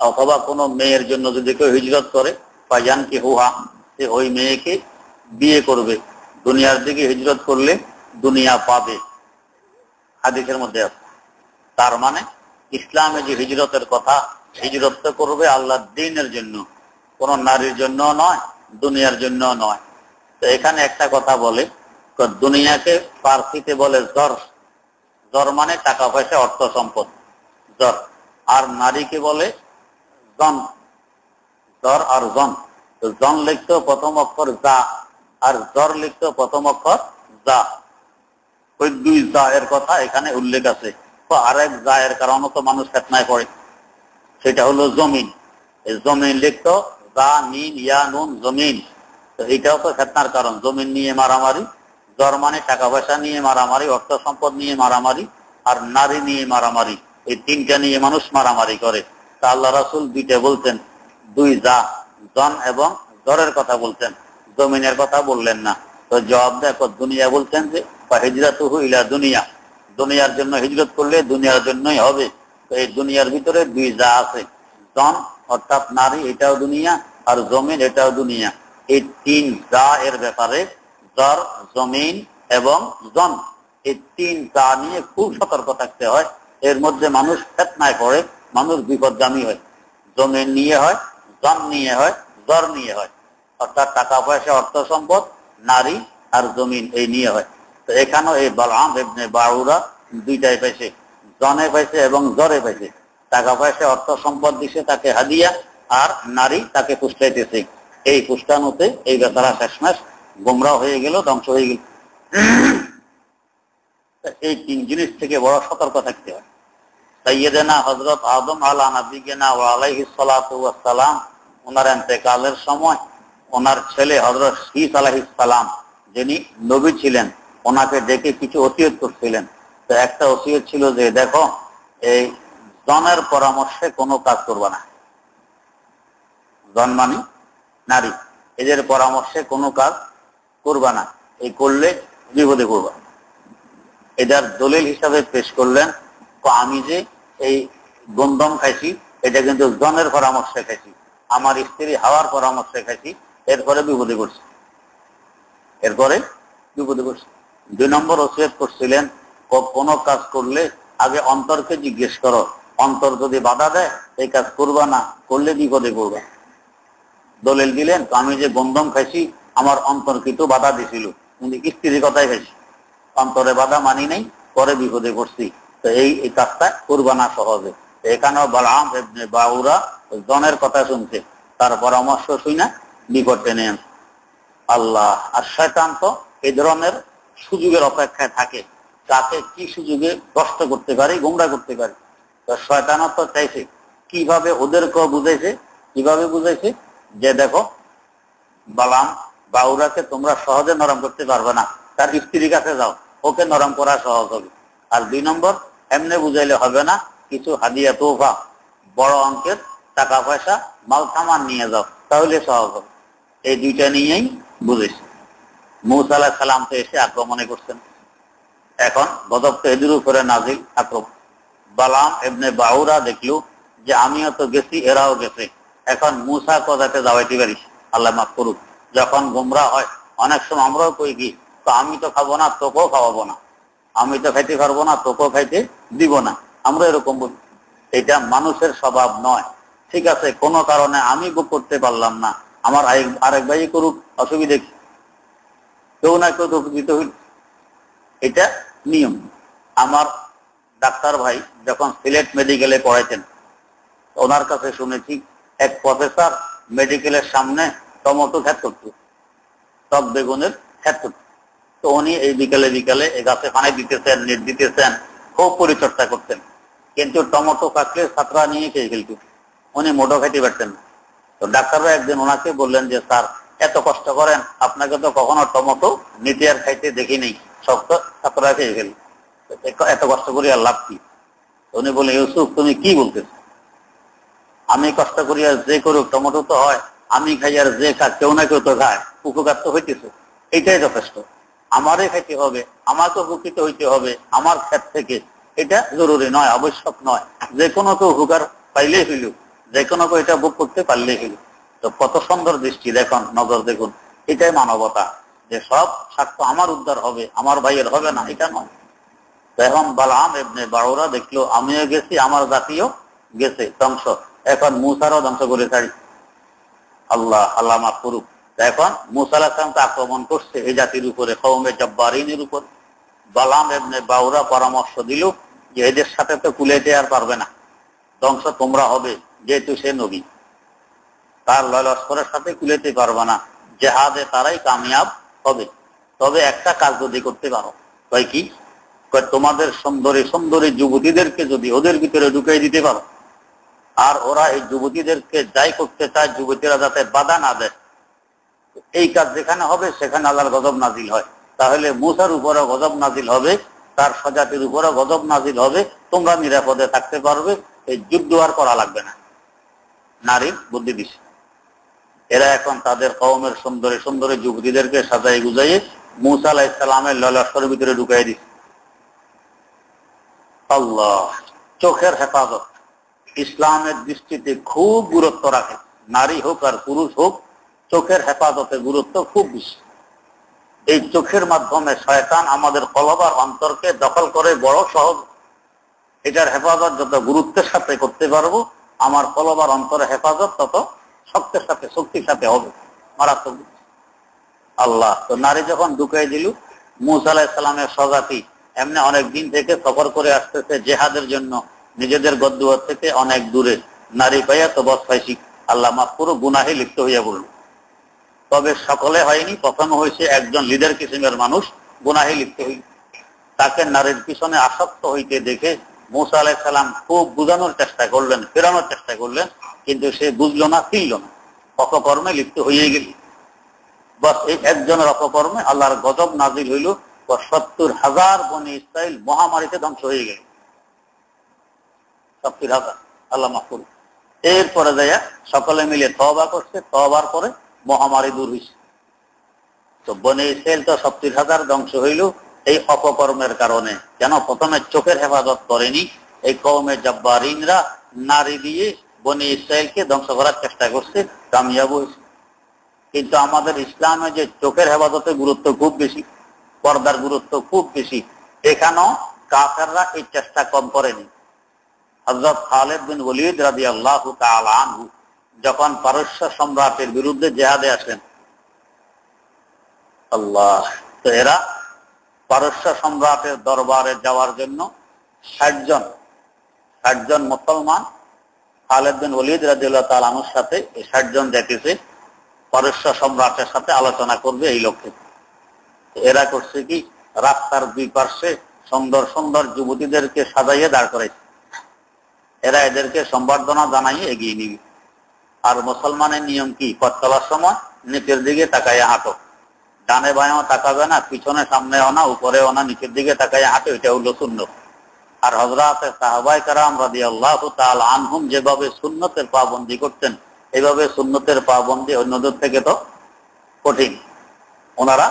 Speaker 1: অথবা কোনো মেয়ের জন্য যদি কেউ হিজরত করে, ফায়ান কি হুহা, সে ওই মেয়েকে বিয়ে করবে। দুনিয়ার দিকে হিজরত করলে দুনিয়া পাবে, হাদিসের মধ্যে আছে। তার মানে ইসলামে যে হিজরতের কথা, হিজরত তো করবে আল্লাহর দ্বীনের জন্য, কোন নারীর জন্য নয়, দুনিয়ার জন্য নয়। তো এখানে একটা কথা বলে, দুনিয়াকে ফার্সিতে বলে জর, জর মানে টাকা পয়সা, অর্থ সম্পদ, জর। আর নারীকে বলে জন, জর আর জন। তো জন লিখতো প্রথম অক্ষর জা, আর জর লিখতো প্রথম অক্ষর জা। ওই 2 জা এর কথা এখানে উল্লেখ আছে। তো আরেক জা এর কারণে তো মানুষ ফিতনায় পড়ে, সেটা হলো জমিন। এই জমিন লিখতো জা মিন ইয়া নুন, জমিন। তো এটাও তো ফিতনার কারণ, জমিন নিয়ে মারামারি। জর মানে টাকা পয়সা নিয়ে মারামারি, অর্থ সম্পদ নিয়ে মারামারি, আর নারী নিয়ে মারামারি। এই 3টা নিয়ে মানুষ মারামারি করে। তা আল্লাহ রাসূল 2টা বলতেন, 2 জা, জন এবং জরের কথা বলতেন, জমিনের কথা বললেন না। তো জবাব দেখো, দুনিয়া বলছেন যে হিজরাতুহু ইলা দুনিয়া, দুনিয়ার জন্য হিজরত করলে দুনিয়ার জন্যই হবে। তো এই দুনিয়ার ভিতরে 2 জা আছে, জন অর্থাৎ নারী, এটাও দুনিয়া, আর জমিন, এটাও দুনিয়া। এই 3 জা এর ব্যাপারে, জর, জমিন এবং জন, এই 3 জা নিয়ে খুব সতর্ক থাকতে হয়। এর মধ্যে মানুষ ফিতনায় পড়ে, মানুষ বিপদগামী হয়। জমিন নিয়ে হয়, জন নিয়ে হয়, জর নিয়ে হয়, অর্থাৎ টাকা পয়সা, অর্থ সম্পদ, নারী আর জমিন, এই নিয়ে হয়। তো এখানেও এই বালআম ইবনে বাউরা 2টাই পাইছে, জনে পাইছে এবং জরে পাইছে। টাকা পয়সা, অর্থ সম্পদ দিছে তাকে হাদিয়া, আর নারী তাকে পুষ্টাইতেছে। এই পুষ্টানোতে এই বেচারা শেষমেশ গোমরা হয়ে গেল, ধ্বংস হয়ে গেল। এই 3 জিনিস থেকে বড় সতর্ক থাকতে হয়। সাইয়্যিদানা হযরত আদম আলা নবিয়িনা ওয়া আলাইহিস সালাতু ওয়াস সালাম, ওনার ইন্তেকালের সময় ওনার ছেলে হযরত শীস আলাইহিস সালাম, যিনি নবী ছিলেন, ওনাকে ডেকে কিছু ওসিয়ত করছিলেন। তো একটা ওসিয়ত ছিল যে, দেখো, এই জনের পরামর্শে কোনো কাজ করবে না। জন মানে নারী, এদের পরামর্শে কোনো কাজ করবে না, এই করলে বিপদে পড়বা। এটার দলিল হিসাবে পেশ করলেন, তো আমি যে এই গন্ধম খাইছি, এটা কিন্তু জনের পরামর্শে খাইছি, আমার স্ত্রী হাওয়ার পরামর্শে খাইছি, এরপরে বিপদে পড়ছি, এরপরে বিপদে পড়ছি। 2 নম্বর ওসিয়ত করছিলেন কোনো কাজ করলে আগে অন্তরকে জিজ্ঞেস করো, অন্তর যদি বাধা দেয় এই কাজ করবা না, করলে বিপদে পড়বা। দলিল দিলেন, তো আমি যে গন্ধম খাইছি আমার অন্তর কিন্তু বাধা দিছিল, কিন্তু স্ত্রীর কথাই খাইছি, অন্তরে বাধা মানি নাই, পরে বিপদে পড়ছি, তো এই কাজটা করবা না সহজে। এখানেও বালআম ইবনে বাউরা জনের কথা শুনছে, তার পরামর্শ শুনে বিপদ টেনে আনছে। আল্লাহ। আর শয়তান তো এই ধরনের সুযোগের অপেক্ষায় থাকে, কাকে কি সুযোগে কষ্ট করতে পারি, গোমরা করতে পারি। তো শয়তানও তো চাইছে, কিভাবে ওদেরকেও বুঝাইছে, কিভাবে বুঝাইছে যে দেখো বালাম বাউরাকে তোমরা সহজে নরম করতে পারবে না, তার স্ত্রীর কাছে যাও, ওকে নরম করা সহজ হবে। আর 2 নম্বর, এমনি বুঝাইলে হবে না, কিছু হাদিয়া তোফা, বড় অঙ্কের টাকা পয়সা মাল সামান নিয়ে যাও, তাহলে সহজ হবে। এই 2টা নিয়েই বুঝেছি। মূসা আলাইহিস সালাম তো এসে আক্রমণে করছেন, এখন গজব তো এদের উপরে নাজিল আক্রমণ। বালাম ইবনে বাউরা দেখলো যে আমিও তো গেছি, এরাও গেছে, এখন মূসা কোথাতে যাওয়াইতে পারিস, আল্লাহ মাফ করুক। যখন গোমরা হয় অনেক সময় আমরাও কই কি, তো আমি তো খাবো না, তোকেও খাওয়াবো না, আমি তো খাইতে পারবো না, তোকেও খাইতে দিব না, আমরা এরকম বলি। এটা মানুষের স্বভাব নয়। ঠিক আছে, কোনো কারণে আমি করতে পারলাম না, আমার আরেক ভাই করুক, অসুবিধা কি? কেউ না কেউ তো উপকৃত হইল, এটা নিয়ম। আমার ডাক্তার ভাই যখন সিলেট মেডিকেলে পড়াইতেন, ওনার কাছে শুনেছি এক প্রফেসর মেডিকেলের সামনে টমেটো ক্ষেত করত, টক বেগুনের ক্ষেত করত। তো উনি এই বিকালে বিকালে এই গাছে পানি দিতেছেন, নেট দিতেছেন, খুব পরিচর্যা করতেন, কিন্তু টমেটো কাটলে ছাত্রা নিয়ে খেয়ে ফেলত, উনি মোটো খাইতে পারতেন না। তো ডাক্তাররা একদিন ওনাকে বললেন যে স্যার এত কষ্ট করেন, আপনাকে তো কখনো টমেটো নিতে আর খাইতে দেখি নেই, সব তো ছাত্ররা খেয়ে ফেলি, এত কষ্ট করি আর লাভ কি? উনি বলে, ইউসুফ তুমি কি বলতেছ? আমি কষ্ট করি আর যে করুক টমেটো তো হয়, আমি খাই আর যে খায় কেউ না কেউ তো খায়, উপকার তো হইতেছে, এটাই যথেষ্ট। আমারই খাইতে হবে, আমাকে উপকৃত হইতে হবে আমার ক্ষেত থেকে, এটা জরুরি নয়, আবশ্যক নয়। যে কোনো কেউ উপকার পাইলেই হইল, যে কোনো কেউ এটা ভোগ করতে পারলেই হইল। তো কত সুন্দর দৃষ্টি দেখুন, নজর দেখুন, এটাই মানবতা, যে সব স্বার্থ আমার উদ্ধার হবে, আমার ভাইয়ের হবে না, এটা নয়। এখন বালআম ইবনে বাউরা দেখলো আমিও গেছি, আমার জাতিও গেছে ধ্বংস, এখন মূসারও ধ্বংস করে ছাড়ি। আল্লাহ, আল্লাহ মাফ করুক। এখন মূসা আলাইহিস সালামকে আক্রমণ করছে এই জাতির উপরে, কওমে জব্বারিনের উপর। বালআম ইবনে বাউরা পরামর্শ দিল যে এদের সাথে তো কুলাইতে আর পারবে না, ধ্বংস তোমরা হবে, যেহেতু সে নবী, তার লস্করের সাথে কুলাইতে পারবে না, জেহাদে তারাই কামিয়াব হবে। তবে একটা কাজ যদি করতে পারো, কয় কি? তোমাদের সুন্দরী সুন্দরী যুবতীদেরকে যদি ওদের ভিতরে ঢুকাই দিতে পারো, আর ওরা এই যুবতীদেরকে যাই করতে চায় যুবতীরা যাতে বাধা না দেয়, এই কাজ যেখানে হবে সেখানে আল্লাহর গজব নাজিল হয়। তাহলে মূসার উপরও গজব নাজিল হবে, তার স্বজাতির উপরও গজব নাজিল হবে, তোমরা নিরাপদে থাকতে পারবে, এই যুদ্ধ আর করা লাগবে না। নারীর বুদ্ধি দিছে। এরা এখন তাদের কওমের সুন্দরী সুন্দরী যুবতীদেরকে সাজাই গুজাইয়ে মূসা আলাইহিস সালামের লস্করের ভিতরে ঢুকাই দিছে। আল্লাহ। চোখের হেফাজত ইসলামের দৃষ্টিতে খুব গুরুত্ব রাখে, নারী হোক আর পুরুষ হোক, চোখের হেফাজতে গুরুত্ব খুব বেশি। এই চোখের মাধ্যমে শয়তান আমাদের কলব আর অন্তরকে দখল করে বড় সহজ। এটার হেফাজত যত গুরুত্বের সাথে করতে পারবো, আমার কলব আর অন্তরের হেফাজত তত শক্তির সাথে হবে, মারাত্মক। আল্লাহ। তো নারী যখন ঢুকাই দিল, মূসা আলাইহিস সালামের স্বজাতি এমনি অনেক দিন থেকে সফর করে আসতেছে জেহাদের জন্য, নিজেদের গদ্দুয়ার থেকে অনেক দূরে, নারী পাইয়া তো বস পাইছি, আল্লাহ মাফ পুরো গুনাহে লিপ্ত হইয়া বলল। তবে সকলে হয়নি, প্রথমে হয়েছে একজন লিডার কিসিমের মানুষ গুনাহে লিপ্ত হইল, তাকে নারীর পিছনে আসক্ত হইতে দেখে মূসা আলাইহিস সালাম খুব বুঝানোর চেষ্টা করলেন, ফেরানোর চেষ্টা করলেন, কিন্তু সে বুঝলো না, ফিরল না, অপকর্মে লিপ্ত হয়ে গেল। বস এই একজনের অপকর্মে আল্লাহর গজব নাজিল হইল, ৭০,০০০ বনি ইসরাইল মহামারীতে ধ্বংস হয়ে গেল। ৭০,০০০, আল্লাহ মাফ করুন। এরপরে যাইয়া সকলে মিলে তওবা করছে, তওবার পরে মহামারী দূর হয়েছে। তো বনি ইসরাইল তো ৭০,০০০ ধ্বংস হইল এই অপকর্মের কারণে। কেন? প্রথমে চোখের হেফাজত করেনি। এই কওমে জব্বারিনরা নারী দিয়ে বনি ইসরাইলকে ধ্বংস করার চেষ্টা করছে, কামিয়াব হয়েছে। কিন্তু আমাদের ইসলামে যে চোখের হেফাজতের গুরুত্ব খুব বেশি, পর্দার গুরুত্ব খুব বেশি। এখানেও কাফেররা এই চেষ্টা কম করেনি। হযরত খালিদ বিন ওলীদ রাদিয়াল্লাহু তাআলা আনহু যখন পারস্য সম্রাটের বিরুদ্ধে জিহাদে আসেন, আল্লাহ, তো এরা পারস্য সম্রাটের দরবারে যাওয়ার জন্য ৬০ জন মুসলমান খালিদ বিন ওলীদ রাদিয়াল্লাহু তাআলা আনহুর সাথে এই ৬০ জন যেতেছে পারস্য সম্রাটের সাথে আলোচনা করবে এই লক্ষ্যে। এরা করছে কি, রাস্তার দুই পার্শ্বে সুন্দর সুন্দর যুবতীদেরকে সাজাইয়ে দাঁড় করাইছে। এরা এদেরকে সম্বর্ধনা জানাইয়ে এগিয়ে নিবে। আর মুসলমানের নিয়ম কি, পথ চলার সময় নিচের দিকে তাকাইয়া হাঁটো, ডানে বাঁয়েও তাকাবে না, পিছনে সামনেও না, উপরেও না, নিচের দিকে তাকাইয়া হাঁটো, এটা হলো সুন্নত। আর হযরতে সাহাবায়ে কেরাম রাদিয়াল্লাহু তাআলা আনহুম যেভাবে সুন্নতের পাবন্দি করতেন, এইভাবে সুন্নতের পাবন্দি অন্যদের থেকে তো কঠিন। ওনারা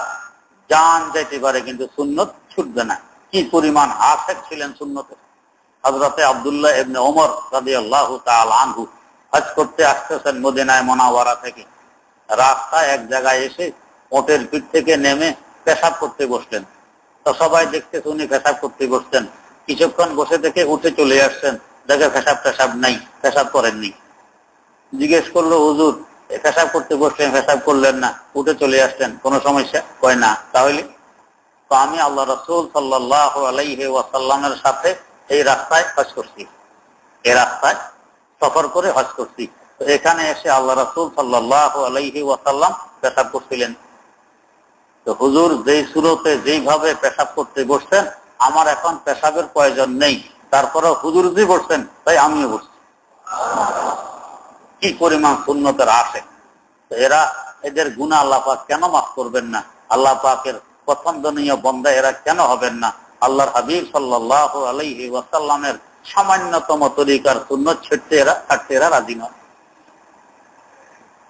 Speaker 1: জান যাইতে পারে কিন্তু সুন্নত ছুটবে না। কি পরিমাণ আশেক ছিলেন সুন্নতের। হযরতে আব্দুল্লাহ ইবনে ওমর রাদিয়াল্লাহু তাআলা আনহু হজ করতে আসতেছেন মদিনায় মুনাওয়ারা থেকে। রাস্তায় এক জায়গায় এসে ওটের পিঠ থেকে নেমে পেশাব করতে বসলেন। তো সবাই দেখতেছে উনি পেশাব করতে বসছেন। কিছুক্ষণ বসে থেকে উঠে চলে আসছেন, দেখে পেশাব নাই, পেশাব করেননি। জিজ্ঞেস করলো, হুজুর পেশাব করতে বসলেন, পেশাব করলেন না, উঠে চলে আসছেন, কোনো সমস্যা? কয় না। তাহলে তো আমি আল্লাহ রাসূল সাল্লাল্লাহু আলাইহি ওয়াসাল্লামের সাথে এই রাস্তায় হজ করছি, এই রাস্তায় সফর করে হজ করছি। তো এখানে এসে আল্লাহ রাসূল সাল্লাল্লাহু আলাইহি ওয়াসাল্লাম পেশাব করছিলেন। তো হুজুর যেই সুরতে যেইভাবে পেশাব করতে বসছেন, আমার এখন পেশাবের প্রয়োজন নেই, তারপরেও হুজুর যে বসছেন তাই আমিও বসছি। কি পরিমাণ সুন্নতের আশেক। তো এরা, এদের গুনাহ আল্লাহ পাক কেন মাফ করবেন না? আল্লাহ পাকের পছন্দনীয় বান্দা এরা কেন হবেন না? আল্লাহর হাবিব সাল্লাল্লাহু আলাইহি ওয়াসাল্লামের সামান্যতম তরিকার সুন্নত ছাড়তে এরা রাজি নয়।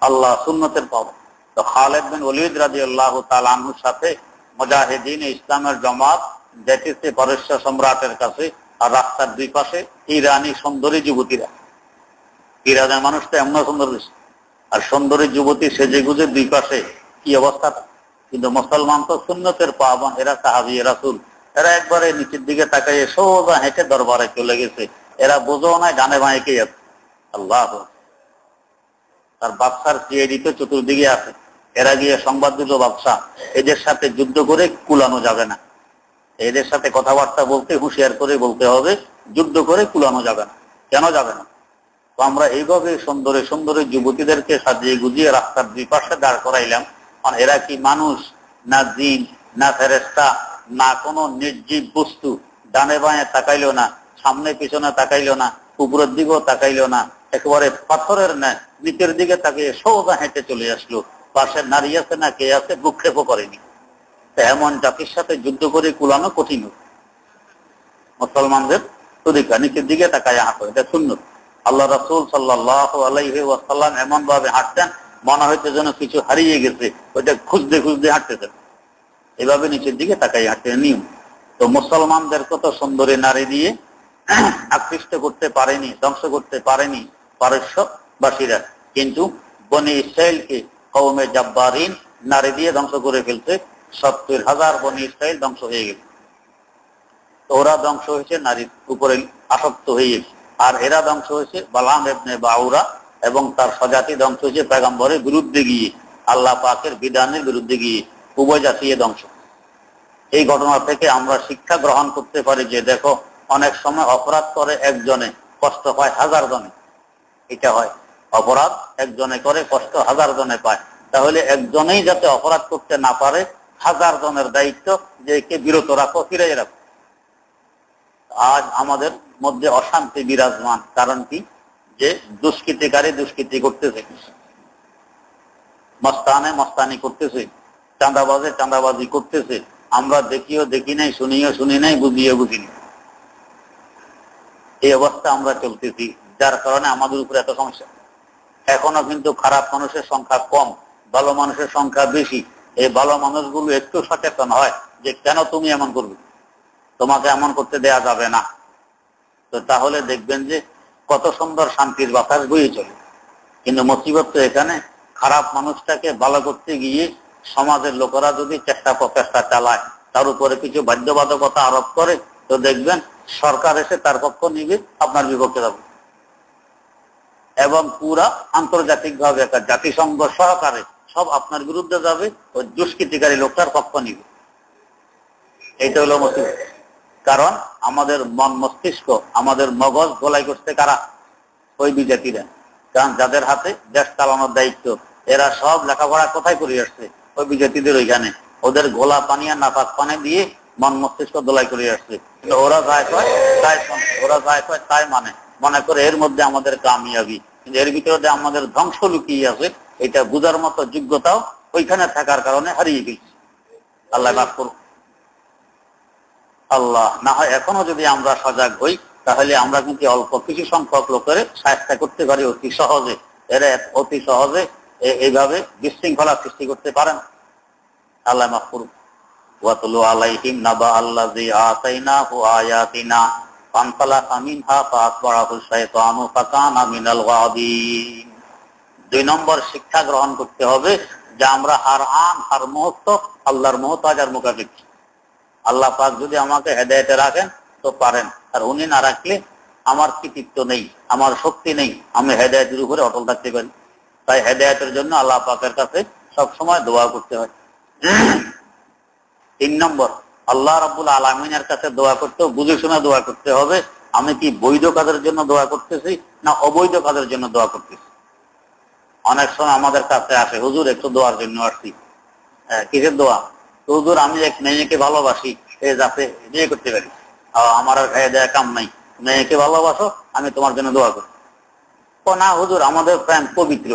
Speaker 1: আল্লাহ সুন্নতের পাওয়া। তো খালিদ বিন ওলীদ রাদিয়াল্লাহু তাআলা আনহুর সাথে মুজাহিদিন ইসলামের জামাত যেতেছে পারস্য সম্রাটের কাছে। আর রাস্তার দুই পাশে ইরানি সুন্দরী যুবতীরা। ইরানের মানুষ তো এমন সুন্দর, আর সুন্দরী যুবতী সেজে গুজে দুই পাশে, কি অবস্থা। কিন্তু মুসলমান তো সুন্নতের পাবন, এরা সাহাবী রাসূল, এরা একবারে নিচের দিকে তাকাইয়ে সোজা হেঁটে দরবারে চলে গেছে। এরা বোঝও নাই ডানে বাঁয়ে কে আছে। আল্লাহ, তার বাদশার সিআইডি তো চতুর্দিকে আছে। এরা গিয়ে সংবাদ দিল, বাদশা এদের সাথে যুদ্ধ করে কুলানো যাবে না, এদের সাথে কথাবার্তা বলতে হুঁশিয়ার করে বলতে হবে, যুদ্ধ করে কুলানো যাবে না। কেন যাবে না? তো আমরা এইভাবে সুন্দরী সুন্দরী যুবতীদেরকে সাজিয়ে গুজিয়ে রাস্তার দুই পাশে দাঁড় করাইলাম। আর এরা কি মানুষ না জিন না ফেরেশতা না কোনো নির্জীব বস্তু? ডানে বাঁয়ে তাকাইলো না, সামনে পিছনে তাকাইলো না, উপরের দিকেও তাকাইলো না, একেবারে পাথরের ন্যায় নিচের দিকে তাকিয়ে সোজা হেঁটে চলে আসলো। পাশে নারী আছে না কে আছে, ভ্রুক্ষেপও করেনি। এমন জাতির সাথে যুদ্ধ করে কুলানো কঠিন। মুসলমানদের তরিকা নিচের দিকে তাকায় হাঁটো, এটা সুন্নত। আল্লাহ রাসূল সাল্লাল্লাহু আলাইহি ওয়াসাল্লাম এমন ভাবে হাঁটতেন মনে হইতে যেন কিছু হারিয়ে গেছে, ওইটা খুঁজতে খুঁজতে হাঁটতেছেন। এভাবে নিচের দিকে তাকাই হাঁটতেন নিয়ম। তো মুসলমানদের কত সুন্দরী নারী দিয়ে আকৃষ্ট করতে পারেনি, ধ্বংস করতে পারেনি পারস্যবাসীরা, কিন্তু বনি ইসরাইলকে কওমে জাব্বারিন নারী দিয়ে ধ্বংস করে ফেলতে ৭০,০০০ বনি ইসরাইল ধ্বংস হয়ে গেছে। ওরা ধ্বংস হয়েছে নারীর উপরে আসক্ত হয়ে গেছে। আর এরা ধ্বংস হয়েছে বালাম ইবনে বাউরা এবং তার স্বজাতি ধ্বংস হয়েছে পয়গম্বরের বিরুদ্ধে গিয়ে, আল্লাহ পাকের বিধানের বিরুদ্ধে গিয়ে। উভয় জাতি ধ্বংস। এই ঘটনা থেকে আমরা শিক্ষা গ্রহণ করতে পারি যে দেখো, অনেক সময় অপরাধ করে একজনে, কষ্ট পায় ১০০০ জনে। এটা হয়, অপরাধ একজনে করে, কষ্ট ১০০০ জনে পায়। তাহলে একজনেই যাতে অপরাধ করতে না পারে, ১০০০ জনের দায়িত্ব যে একে বিরত রাখো, ফিরাই রাখো। আজ আমাদের মধ্যে অশান্তি বিরাজমান, কারণ কি? যে দুষ্কৃতিকারী দুষ্কৃতি করতেছে, মস্তানে মস্তানি করতেছে, চাঁদাবাজে চাঁদাবাজি করতেছে। আমরা দেখিও দেখি নাই, শুনিও শুনি নাই, বুঝিও বুঝিনি। এই অবস্থা আমরা চলতেছি, যার কারণে আমাদের উপরে এত সমস্যা। এখনো কিন্তু খারাপ মানুষের সংখ্যা কম, ভালো মানুষের সংখ্যা বেশি। এই ভালো মানুষগুলো একটু সচেতন হয় যে কেন তুমি এমন করবে, তোমাকে এমন করতে দেয়া যাবে না, তো তাহলে দেখবেন যে কত সুন্দর শান্তির বাতাস বয়ে চলে। কিন্তু মুসিবত তো এখানে, খারাপ মানুষটাকে ভালো করতে গিয়ে সমাজের লোকেরা যদি চেষ্টা প্রচেষ্টা চালায়, তার উপরে কিছু বাধ্যবাধকতা আরোপ করে, তো দেখবেন সরকার এসে তার পক্ষ নিবে, আপনার বিপক্ষে যাবে, এবং পুরা আন্তর্জাতিক ভাবে একটা জাতিসংঘ সহকারে সব আপনার বিরুদ্ধে যাবে, ওই দুষ্কৃতিকারী লোকটার পক্ষ নিবে। এইটা হলো মুসিবত। কারণ আমাদের মন মস্তিষ্ক, আমাদের মগজ গোলাই করতে কারা? ওই বিজাতিরা। কারণ যাদের হাতে দেশ চালানোর দায়িত্ব, এরা সব লেখাপড়া কোথায় করে আসছে? ওই বিজাতিদের ওইখানে। ওদের গোলা পানি আর নাপাক পানি দিয়ে মন মস্তিষ্ক দোলাই করে আসছে। ওরা যায় কয় তাই শোনে, ওরা যায় কয় তাই মনে করে এর মধ্যে আমাদের কামিয়াবি। কিন্তু এর ভিতরে আমাদের ধ্বংস লুকিয়ে আছে, এটা বুঝার মতো যোগ্যতাও ওইখানে থাকার কারণে হারিয়ে গেছে। আল্লাহ মাফ করুন। আল্লাহ না হয় এখনো যদি আমরা সজাগ হই, তাহলে আমরা কিন্তু অল্প কিছু সংখ্যক লোকের সাহায্য করতে পারি অতি সহজে। এরা অতি সহজে এইভাবে বিশৃঙ্খলা সৃষ্টি করতে পারেন। আল্লাহ মাফ করুন। ওয়াতলু আলাইহিম নাবা আল্লাযী আতাইনাহু আয়াতিনা ফানসালাখা মিনহা ফাআতবা'আহু শাইতানু ফাকানা মিনাল গাবিন। 2 নম্বর শিক্ষা গ্রহণ করতে হবে যে আমরা হার মুহূর্ত আল্লাহর মুহতাজ আর মুকাফির। আল্লাহ পাক যদি আমাকে হেদায়েতে রাখেন তো পারেন, আর উনি না রাখলে আমার কৃতিত্ব নেই, আমার শক্তি নেই, আমি হেদায়েতের উপরে অটল থাকতে পারি। তাই হেদায়েতের জন্য আল্লাহ পাকের কাছে সবসময় দোয়া করতে হয়। 3 নম্বর, আল্লাহ রাব্বুল আলামিনের কাছে দোয়া করতে বুঝে শুনে দোয়া করতে হবে। আমি কি বৈধ কাজের জন্য দোয়া করতেছি না অবৈধ কাজের জন্য দোয়া করতেছি? অনেক সময় আমাদের কাছে আসে, হুজুর একটু দোয়ার জন্য আসছি। কিসের দোয়া? হুজুর আমি এক মেয়েকে ভালোবাসি, যাতে বিয়ে করতে পারি, আমার আর খাইয়ে দেয়া কাম নাই, মেয়েকে ভালোবাসো, আমি তোমার জন্য দোয়া করি। না হুজুর, আমাদের প্রেম পবিত্র।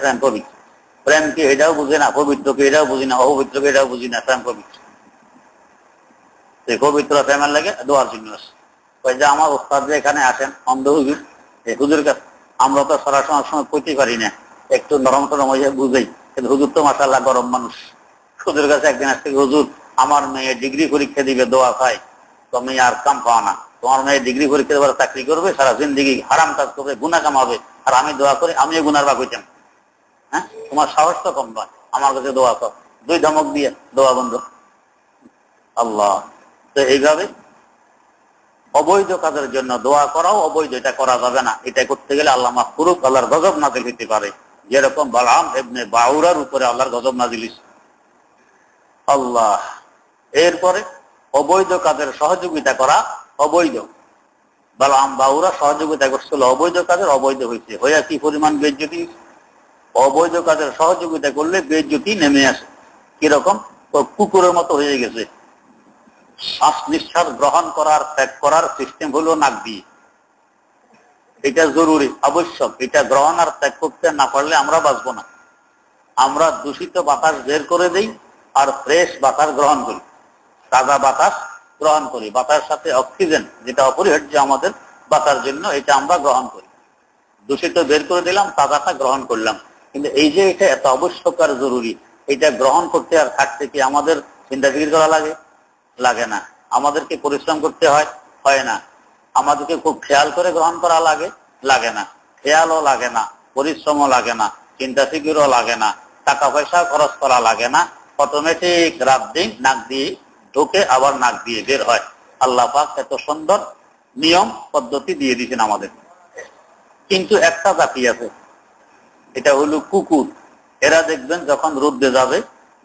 Speaker 1: প্রেম পবিত্র, প্রেম কি এটাও বুঝি না, পবিত্রকে এটাও বুঝি না, অপবিত্রকে এটাও বুঝি না, প্রেম পবিত্র। পবিত্র প্রেমের লাগে দোয়ার জন্য আসে। ওই যে আমার ওস্তাদ যে এখানে আসেন অন্ধ হুজুর, এই হুজুর কাছে আমরা তো সরাসরি সময় কইতে পারি না, একটু নরম টরম হয়ে বুঝাই, কিন্তু হুজুর তো মাশাআল্লাহ গরম মানুষ। হুজুর কাছে একদিন আসছে, হুজুর আমার মেয়ে ডিগ্রি পরীক্ষা দিবে, দোয়া চাই। তো মেয়ে আর কাম পাওয়া না, তোমার মেয়ে ডিগ্রি পরীক্ষা দেবার চাকরি করবে, সারা জিন্দিগি হারাম কাজ করবে, গুনাহ কামাবে, আর আমি দোয়া করি আমিও গুনার ভাগ হইতাম। হ্যাঁ, তোমার সাহস তো কম নয়, আমার কাছে দোয়া কর। 2 ধমক দিয়ে দোয়া বন্ধ। আল্লাহ, তো এইভাবে অবৈধ কাজের জন্য দোয়া করাও অবৈধ, এটা করা যাবে না। এটা করতে গেলে আল্লাহ মাফ করুক, আল্লাহর গজব নাযিল হতে পারে, যেরকম বালাম ইবনে বাউরার উপরে আল্লাহর গজব নাযিল হয়েছে। আল্লাহ, এরপরে অবৈধ কাজের সহযোগিতা করা অবৈধ। বালাম বাউরা সহযোগিতা করছিল অবৈধ কাজের, অবৈধ হয়েছে। হইয়া কি পরিমাণ বেইজ্জতি! অবৈধ কাজের সহযোগিতা করলে বেইজ্জতি নেমে আসে। কিরকম? কুকুরের মতো হয়ে গেছে। শ্বাস নিঃশ্বাস গ্রহণ করার ত্যাগ করার সিস্টেম হলো নাক দিয়ে। এটা জরুরি, আবশ্যক। এটা গ্রহণ আর ত্যাগ করতে না পারলে আমরা বাঁচবো না। আমরা দূষিত বাতাস বের করে দেই আর ফ্রেশ বাতাস গ্রহণ করি, তাজা বাতাস গ্রহণ করি। বাতাসের সাথে অক্সিজেন, যেটা অপরিহার্য আমাদের বাঁচার জন্য, এটা আমরা গ্রহণ করি। দূষিত বের করে দিলাম, তাজাটা গ্রহণ করলাম। কিন্তু এই যে এটা এত আবশ্যক আর জরুরি, এটা গ্রহণ করতে আর থাকতে কি আমাদের চিন্তা ফিকির করা লাগে? লাগে না। আমাদেরকে পরিশ্রম করতে হয়? হয় না। আমাদেরকে খুব খেয়াল করে গ্রহণ করা লাগে? লাগে না। খেয়ালও লাগে না, পরিশ্রমও লাগে না, চিন্তা ফিকিরও লাগে না, টাকা পয়সা খরচ করা লাগে না। অটোমেটিক রাত দিন নাক দিয়ে ঢুকে আবার নাক দিয়ে বের হয়। আল্লাহ পাক এত সুন্দর নিয়ম পদ্ধতি দিয়ে দিয়েছেন আমাদের। কিন্তু একটা জাতি আছে, এটা হলো কুকুর। এরা দেখবেন যখন রোদে যাবে,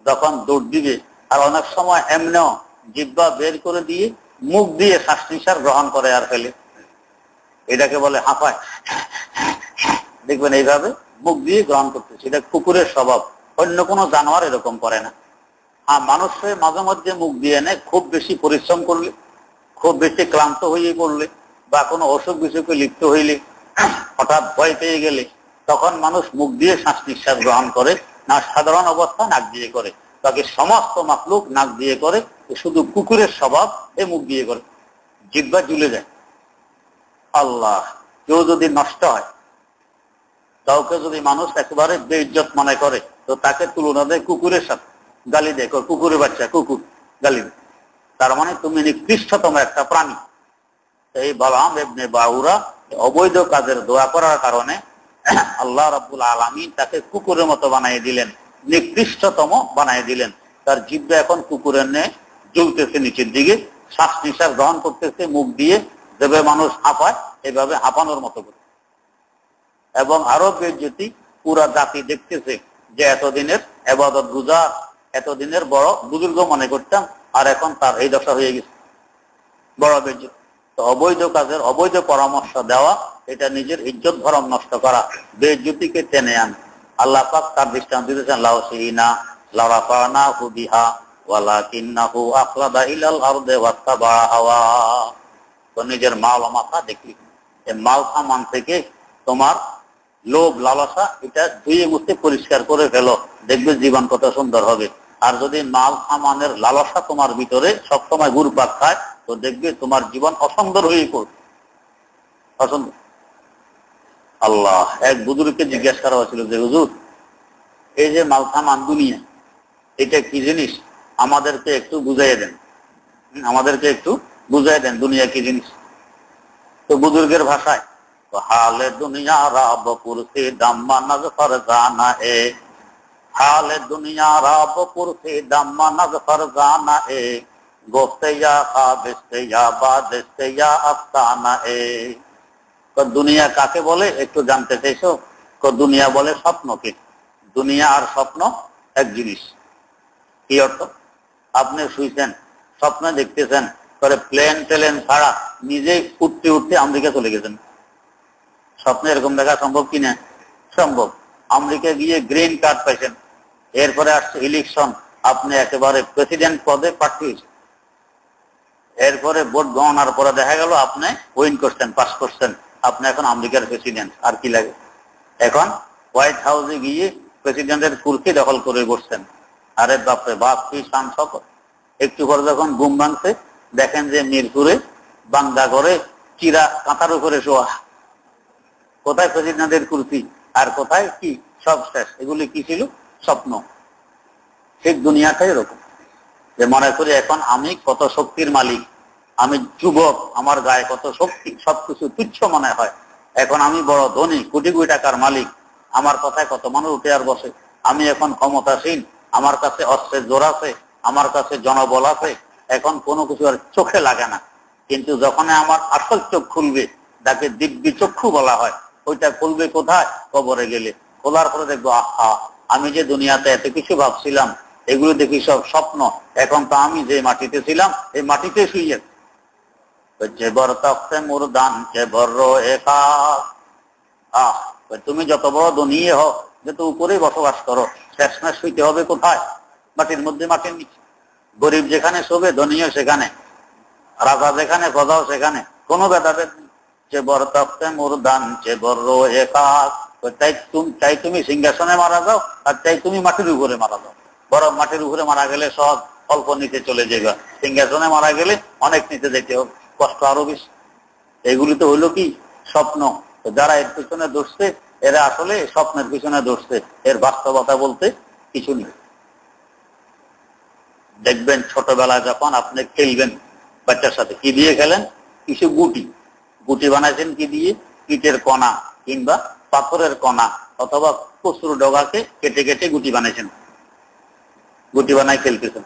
Speaker 1: যখন দৌড় দিবে, আর অনেক সময় এমনিও জিহ্বা বের করে দিয়ে মুখ দিয়ে শ্বাস নিঃশ্বাস গ্রহণ করে আর ফেলে। এটাকে বলে হাঁপায়। দেখবেন এইভাবে মুখ দিয়ে গ্রহণ করতেছে। এটা কুকুরের স্বভাব, অন্য কোনো জানোয়ার এরকম করে না। মানুষের মাঝে মধ্যে মুখ দিয়ে নেয়, খুব বেশি পরিশ্রম করলে, খুব বেশি ক্লান্ত হয়ে পড়লে, বা কোনো অসুখ বিসুখে লিপ্ত হইলে, হঠাৎ ভয় পেয়ে গেলে, তখন মানুষ মুখ দিয়ে শ্বাস নিঃশ্বাস গ্রহণ করে। না, সাধারণ অবস্থা নাক দিয়ে করে। বাকি সমস্ত মাখলুক নাক দিয়ে করে, শুধু কুকুরের স্বভাব এ মুখ দিয়ে করে, জিহ্বা ঝুলে যায়। আল্লাহ, কেউ যদি নষ্ট হয়, কাউকে যদি মানুষ একেবারে বেইজ্জত মনে করে, তো তাকে তুলনা দেয় কুকুরের সাথে, গালি দেয়, কুকুরের বাচ্চা, কুকুর, গালি দেয়। তার মানে তুমি নিকৃষ্টতম একটা প্রাণী। এই বালাম ইবনে বাউরা অবৈধ কাজের দোয়া করার কারণে আল্লাহ রাব্বুল আলামিন তাকে কুকুরের মতো বানিয়ে দিলেন, নিকৃষ্টতম বানিয়ে দিলেন। তার জিহ্বা এখন কুকুরের ন্যায় ঝুলতেছে নিচের দিকে, শ্বাস নিঃশ্বাস গ্রহণ করতেছে মুখ দিয়ে, যেভাবে মানুষ হাঁপায় এভাবে হাঁপানোর মতো করে। এবং আরো বেজ্জতি, পুরা জাতি দেখতেছে যে এতদিনের ইবাদত গুজার, এতদিনের বড় বুজুর্গ মনে করতাম, আর এখন তার এই দশা হয়ে গেছে, বড় বেজ্জতি। তো অবৈধ কাজের অবৈধ পরামর্শ দেওয়া, এটা নিজের ইজ্জত ধর্ম নষ্ট করা, বেজ্জতিকে টেনে আন। আল্লাহ পাক তার দৃষ্টান্ত দিতেছেন, লাউসিনা লারাফানাহু বিহা ওয়ালাকিন্নাহু আখলাদা ইলাল আরদি ওয়াত্তাবা হাওয়া। তো নিজের মাল মাথা দেখলি, এই মাল সামান থেকে তোমার লোভ লালসা এটা ধুয়ে মুছে পরিষ্কার করে ফেলো, দেখবে জীবন কত সুন্দর হবে। আর যদি মাল সামানের লালসা তোমার ভিতরে সবসময় ঘুরপাক খায়, তো দেখবে তোমার জীবন অসুন্দর হয়ে পড়বে, অসুন্দর। আল্লাহ এক বুজুর্গকে জিজ্ঞাসা করা হয়েছিল যে হুজুর, এই যে মাল সামান দুনিয়া, এটা কি জিনিস, আমাদেরকে একটু বুঝাইয়া দেন, আমাদেরকে একটু বুঝাই দেন দুনিয়া কি জিনিস। তো বুজুর্গের ভাষায়, হালে দুনিয়া রাব কুরসি দাম্মা নজফর জানা এ, হালে দুনিয়া রাব কুরসি দাম্মা নজফর জানা এ, গোফতে ইয়া খাবিস্তে ইয়া বাদিস্তে ইয়া আফসানা এ। তো দুনিয়া কাকে বলে একটু জানতে চাইছো? তো দুনিয়া বলে স্বপ্নকে। দুনিয়া আর স্বপ্ন এক জিনিস। কি অর্থ? আপনি শুইছেন, স্বপ্নে দেখতেছেন করে প্লেন টেলেন ছাড়া নিজেই উঠতে উঠতে আমেরিকা চলে গেছেন। স্বপ্নে এরকম দেখা সম্ভব কিনা? সম্ভব। আমেরিকা গিয়ে গ্রিন কার্ড পাইছেন, এরপরে আসছে ইলেকশন, আপনি একেবারে প্রেসিডেন্ট পদে প্রার্থী হয়েছেন। এরপরে ভোট গণনার পরে দেখা গেল আপনি উইন করছেন, পাস করছেন, আপনি এখন আমেরিকার প্রেসিডেন্ট। আর কি লাগে? এখন হোয়াইট হাউসে গিয়ে প্রেসিডেন্টের কুর্সি দখল করে বসছেন। আরে বাপরে বাপ, কি শান শকত। একটু পরে যখন ঘুম ভাঙছে, দেখেন যে মিরপুরে বাংলা করে চিরা কাঁথার উপরে শোয়া। কোথায় প্রেসিডেন্টের কুর্সি আর কোথায় কি, সব শেষ। এগুলি কি ছিল? স্বপ্ন। ঠিক দুনিয়াটাই এরকম, যে মনে করি এখন আমি কত শক্তির মালিক, আমি যুবক, আমার গায়ে কত শক্তি, সবকিছু তুচ্ছ মনে হয়। এখন আমি বড় ধনী, কোটি কোটি টাকার মালিক, আমার কথায় কত মানুষ উঠে আর বসে। আমি এখন ক্ষমতাসীন, আমার কাছে অস্ত্রের জোর আছে, আমার কাছে জনবল আছে, এখন কোনো কিছু আর চোখে লাগে না। কিন্তু যখন আমার আসল চোখ খুলবে, তাকে দিব্যি চক্ষু বলা হয়, ওইটা খুলবে কোথায়? কবরে গেলে। খোলার পরে দেখবো, আহা, আমি যে দুনিয়াতে এত কিছু ভাবছিলাম, এগুলো দেখি সব স্বপ্ন। এখন তো আমি যে মাটিতে ছিলাম, এই মাটিতে শুয়ে মুরদান তুমি যত বড় দুনিয়া হোক, যত উপরে বসবাস করো, শেষমেশ শুইতে হবে কোথায়? মাটির মধ্যে, মাটির নিচে। গরিব যেখানে শোবে, ধনীও সেখানে, রাজা যেখানে, প্রজাও সেখানে, কোনো ভেদাভেদ নেই। যে বড় তপ্তে মুরদান যে বড় একাক, চাই তুমি সিংহাসনে মারা যাও, আর চাই তুমি মাটির উপরে মারা যাও। বড় মাটির উপরে মারা গেলে সহজ, অল্প নিচে চলে যাবে। সিংহাসনে মারা গেলে অনেক নিচে যেতে হবে, কষ্ট আরো বেশি। এগুলি তো হইলো কি? স্বপ্ন। যারা এর পিছনে দৌড়ছে, এরা আসলে স্বপ্নের পিছনে দৌড়ছে, এর বাস্তবতা বলতে কিছু নেই। দেখবেন ছোটবেলায় যখন আপনি খেলবেন বাচ্চার সাথে, কি দিয়ে খেলেন? কিছু গুটি, গুটি বানাইছেন কি দিয়ে? ইটের কণা কিংবা পাথরের কণা অথবা কচুর ডগাকে কেটে কেটে গুটি বানাইছেন, গুটি বানাই খেলতেছেন।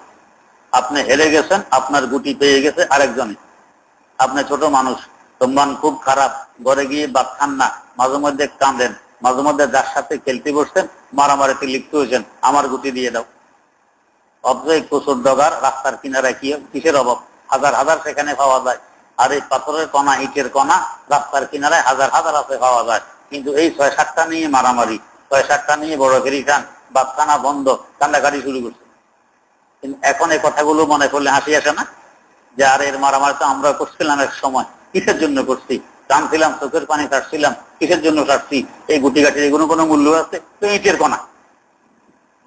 Speaker 1: আপনি হেরে গেছেন, আপনার গুটি পেয়ে গেছে আরেকজনে। আপনি ছোট মানুষ, তোমার খুব খারাপ, ঘরে গিয়ে ভাত খান না, মাঝে মধ্যে কাঁদেন, মাঝে মধ্যে যার সাথে খেলতে বসছেন মারামারিতে লিপ্ত হয়েছেন, আমার গুটি দিয়ে দাও। অথচ এই কচুর ডগার রাস্তার কিনারায় কি কিসের অভাব? হাজার হাজার সেখানে পাওয়া যায়। আর এই পাথরের কণা, ইটের কণা রাস্তার কিনারায় হাজার হাজার আছে, পাওয়া যায়। কিন্তু এই ৬-৭টা নিয়ে মারামারি, ৬-৭টা নিয়ে বড় ফেরি খান, বাচ্চানা বন্ধ, কান্দাকাটি শুরু করছে। কিন্তু এখন এই কথাগুলো মনে করলে হাসি আসে না? যে আর এর মারামারি তো আমরা করছিলাম এক সময়, কিসের জন্য করছি? টানছিলাম, চোখের পানি কাটছিলাম, কিসের জন্য কাটছি? এই গুটি গাটির এগুলো কোনো মূল্য আছে? তো ইটের কণা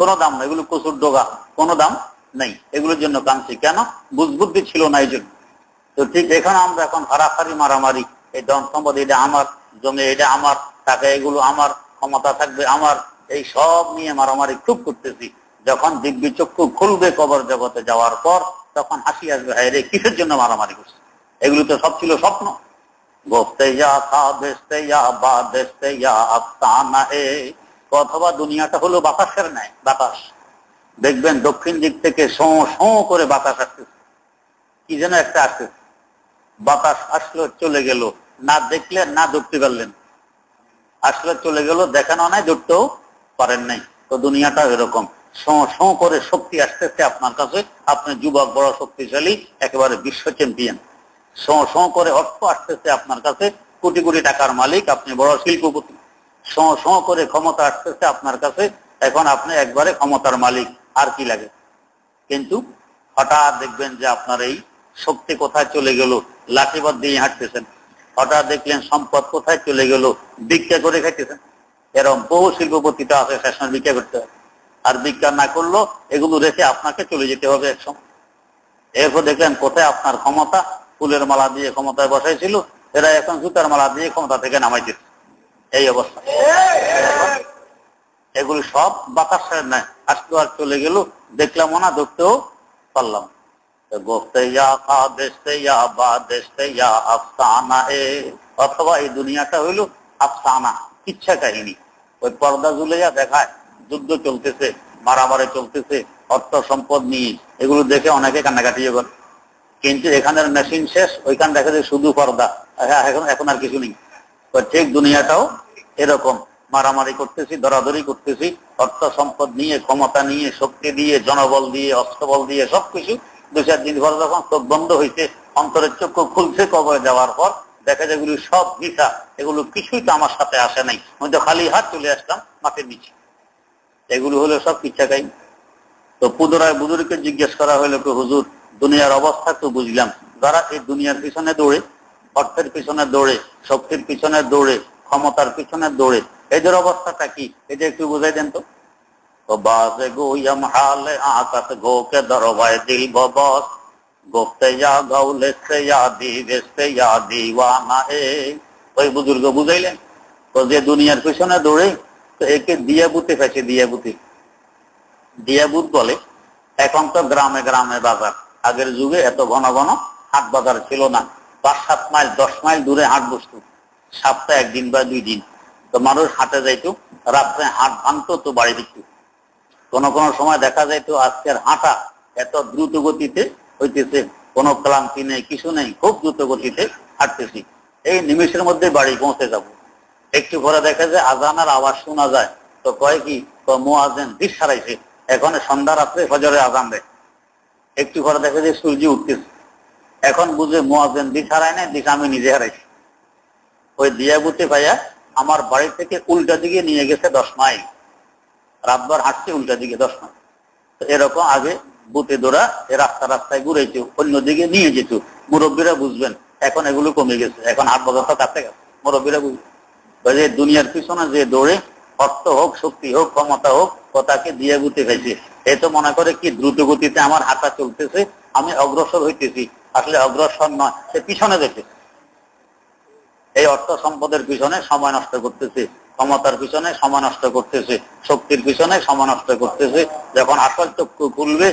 Speaker 1: কোনো দাম নেই, এগুলো কচুর ডগা, কোনো দাম নেই। এগুলোর জন্য কাঁদছি কেন? বুঝবুদ্ধি ছিল না এই জন্য। তো ঠিক এখানে আমরা এখন হারাহারি মারামারি, এই ধন সম্পদ এটা আমার, জমি এটা আমার, টাকা এগুলো আমার, ক্ষমতা থাকবে আমার, এই সব নিয়ে মারামারি খুব করতেছি। যখন দিব্যি চক্ষু খুলবে কবর জগতে যাওয়ার পর, তখন হাসি আসবে, হ্যাঁ রে, কিসের জন্য মারামারি করছে? এগুলো তো সব ছিল স্বপ্ন। অথবা দুনিয়াটা হলো বাতাসের ন্যায়, বাতাস। দেখবেন দক্ষিণ দিক থেকে শোঁ শোঁ করে বাতাস আসতেছে, কি যেন একটা আসতেছে, বাতাস আসলো চলে গেল, না দেখলেন না ধরতে পারলেন, আসলে চলে গেল, দেখানো নাই, ধরতেও পারেন নাই। তো দুনিয়াটা এরকম, শোঁ শোঁ করে শক্তি আসতেছে আপনার কাছে, আপনি যুবক, বড় শক্তিশালী, একেবারে বিশ্ব চ্যাম্পিয়ন। শোঁ শোঁ করে অর্থ আসতেছে আপনার কাছে, কোটি কোটি টাকার মালিক, আপনি বড় শিল্পপতি। শোঁ শোঁ করে ক্ষমতা আসতেছে আপনার কাছে, এখন আপনি একবারে ক্ষমতার মালিক, আর কি লাগে। কিন্তু হঠাৎ দেখবেন যে আপনার এই শক্তি কোথায় চলে গেল, লাঠিবাদ দিয়ে হাঁটতেছেন। হঠাৎ দেখলেন সম্পদ কোথায় চলে গেল, ভিক্ষা করে খাইতেছেন। এরকম বহু শিল্পপতিটা আছে, শেষমেশ ভিক্ষা করতে হবে, আর ভিক্ষা না করলেও এগুলো রেখে আপনাকে চলে যেতে হবে একসময়। এরপর দেখলেন কোথায় আপনার ক্ষমতা, ফুলের মালা দিয়ে ক্ষমতায় বসাইছিল, এরা এখন জুতার মালা দিয়ে ক্ষমতা থেকে নামাইতেছে। এই অবস্থা। এগুলি সব বাতাসের নাই, আসতো আর চলে গেল, দেখলাম না, ধরতেও পারলাম। অথবা এই দুনিয়াটা হইল আফসানা, ইচ্ছা কাহিনী। ওই পর্দা ঝুলাইয়া দেখায় যুদ্ধ চলতেছে, মারামারি চলতেছে, অর্থ সম্পদ নিয়ে, এগুলো দেখে অনেকে কান্নাকাটিও করে। কিন্তু এখানের মেশিন শেষ, ওইখান দেখা যায় শুধু পর্দা, এখন আর কিছু নেই। ঠিক দুনিয়াটাও এরকম, মারামারি করতেছি, দরাদরি করতেছি, অর্থ সম্পদ নিয়ে, ক্ষমতা নিয়ে, শক্তি দিয়ে, জনবল দিয়ে, অস্ত্রবল দিয়ে, সবকিছু। 2-4 দিন পর যখন চোখ বন্ধ হয়েছে, অন্তরের চক্ষু খুলছে কবরে যাওয়ার পর, দেখা যায় এগুলি সব মিথ্যা, এগুলো কিছুই তো আমার সাথে আসে নাই, আমি তো খালি হাত চলে আসলাম মাটির নিচে। এগুলো হলো সব ইচ্ছাকাই। তো পুনরায় বুজুর্গকে জিজ্ঞেস করা হলো, হুজুর দুনিয়ার অবস্থা তো বুঝলাম, যারা এই দুনিয়ার পিছনে দৌড়ে, অর্থের পিছনে দৌড়ে, শক্তির পিছনে দৌড়ে, ক্ষমতার পিছনে দৌড়ে, এদের অবস্থাটা কি, এটা একটু বুঝাই দেন তো। বাজে গোয়ম হালে আকাশ গোকে দরবায় দিল ববস গোপতে যা গাউলেতে ইয়াদি বেস্তে ইয়া দিওয়ানা। ওই বুজুর্গ বুঝাইলেন, তো যে দুনিয়ার পিছনে দৌড়ে, তো একে দিয়া বুতে ফেছে, দিয়া বুতে, দিয়া বুত বলে। এখন তো গ্রামে গ্রামে বাজার, আগের যুগে এত ঘন ঘন হাট বাজার ছিল না, 5-7 মাইল 10 মাইল দূরে হাট বসত, সপ্তাহে 1 দিন বা 2 দিন। তো মানুষ হাটে যাইতো, রাত্রে হাট ভাঙতো, তো বাড়ি দিত। কোন কোন সময় দেখা যাইতো আজকের হাঁটা এত দ্রুত গতিতে হইতেছে, কোনো ক্লান্তি নেই, কিছু নেই, খুব দ্রুত গতিতে হাঁটতেছি, এই নিমিষের মধ্যে বাড়ি পৌঁছে যাব। একটু পরে দেখা যায় আজানের আওয়াজ শোনা যায়, তো কয় কি, তো মুয়াজ্জিন দিশ হারাইছে, এখন সন্ধ্যা রাত্রে ফজরে আজান দেয়। একটু পরে দেখা যায় সূর্য উঠতেছে, এখন বুঝে মুয়াজ্জিন দিশ হারায় নাই, দিশ আমি নিজে হারাইছি। ওই দিয়া বুতে পাইয়া আমার বাড়ি থেকে উল্টা দিকে নিয়ে গেছে 10 মাইল, রাতভর হাঁটছে উল্টা দিকে 10 মাইল। তো এরকম আগে বুতে দৌড়া রাস্তায় ঘুরেছে, অন্যদিকে নিয়ে যেত। মুরব্বীরা বুঝবেন, এখন এগুলো কমে গেছে, এখন হাট বাজার তো কাছে গেছে, মুরব্বীরা বুঝবেন। যে দুনিয়ার পিছনে যে দৌড়ে, অর্থ হোক, শক্তি হোক, ক্ষমতা হোক, কথাকে দিয়ে গুতে খাইছে, এ তো মনে করে কি দ্রুত গতিতে আমার হাঁটা চলতেছে, আমি অগ্রসর হইতেছি। আসলে অগ্রসর নয়, সে পিছনে যেতেছে। এই অর্থ সম্পদের পিছনে সময় নষ্ট করতেছে, ক্ষমতার পিছনে সময় নষ্ট করতেছে, শক্তির পিছনে সময় নষ্ট করতেছে। যখন আসল চক্ষু খুলবে,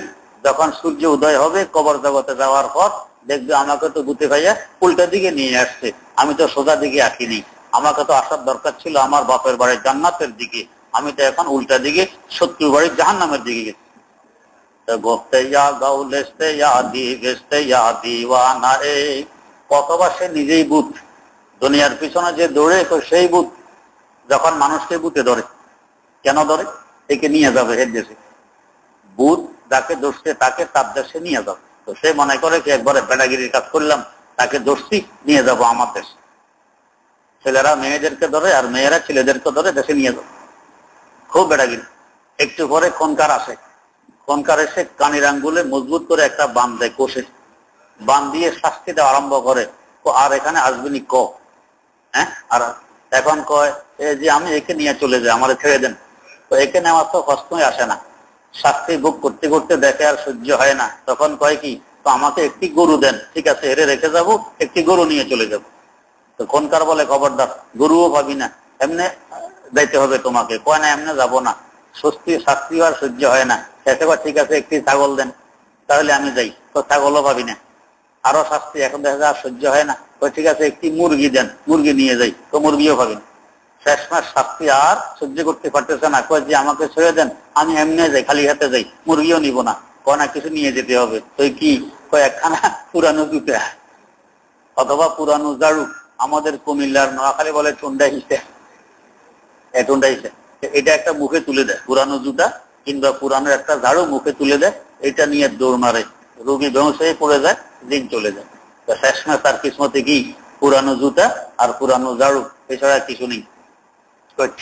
Speaker 1: যখন সূর্য উদয় হবে, কবর জগতে যাওয়ার পর দেখবে আমাকে তো গুতে ভাইয়া উল্টা দিকে নিয়ে আসছে, আমি তো সোজা দিকে আসিনি, আমাকে তো আসার দরকার ছিল আমার বাপের বাড়ির জান্নাতের দিকে, আমি তো এখন উল্টা দিকে শত্রু বাড়ির জাহান্নামের দিকে গেছি। কতবার সে নিজেই বুথ, দুনিয়ার পিছনে যে দৌড়ে, তো সেই বুথ যখন মানুষকে বুথে ধরে, কেন ধরে, একে নিয়ে যাবে এর দেশে, বুথ যাকে ধরছে তাকে তার দেশে নিয়ে যাবে। তো সে মনে করে কি একবারে বেড়াগিরির কাজ করলাম, তাকে ধরছি, নিয়ে যাব আমার দেশে। ছেলেরা মেয়েদেরকে ধরে আর মেয়েরা ছেলেদেরকে ধরে দেশে নিয়ে যাবে, খুব বেড়াগিরি। একটু পরে খনকার আসে, খনকার এসে কানির আঙ্গুলে মজবুত করে একটা বান দেয়, কোষে বান দিয়ে শাস্তি দেওয়া আরম্ভ করে, আর এখানে আসবেনি ক। হ্যাঁ, আর এখন কয় যে আমি একে নিয়ে চলে যাই, আমার ছেড়ে দেন। তো একে নেওয়ার তো কষ্টই আসে না, শাস্তি ভোগ করতে করতে দেখে আর সহ্য হয় না, তখন কয় কি, তো আমাকে একটি গরু দেন, ঠিক আছে এরে রেখে যাব, একটি গরু নিয়ে চলে যাব। তো খনকার বলে খবরদার, গরুও পাবি না, এমনি যাইতে হবে তোমাকে। কয় না, এমনি যাবো না, শাস্তি আর সহ্য হয় না। ঠিক আছে একটি ছাগল দেন, তাহলে আমি যাই। তো ছাগলও পাবি না, আরো শাস্তি, এখন দেখা যায় আর সহ্য হয় না। তো ঠিক আছে একটি মুরগি দেন, মুরগি নিয়ে যাই। তো মুরগিও পাবি না, শেষমেশ শাস্তি আর সহ্য করতে পারতেছে না, কয় যে আমাকে ছেড়ে দেন, আমি এমনি যাই, খালি হাতে যাই, মুরগিও নিব না, কয় না কিছু নিয়ে যেতে হবে। তো কি কয় একখানা পুরানো জুতা অথবা পুরানো ঝাড়ু, আমাদের কুমিল্লার নোয়াখালী বলে টুন্ডা হিসে, টুন্ডা হিসে, এটা একটা মুখে তুলে দেয়, পুরানো জুতা কিংবা পুরানো একটা ঝাড়ু মুখে তুলে দেয়, এটা নিয়ে দৌড় মারে, রোগী বেহুশ হয়ে পড়ে যায়, দিন চলে যায়। তো শেষমেশ তার কিসমতে কি পুরানো জুতা আর পুরানো ঝাড়ু, এছাড়া কিছু নেই।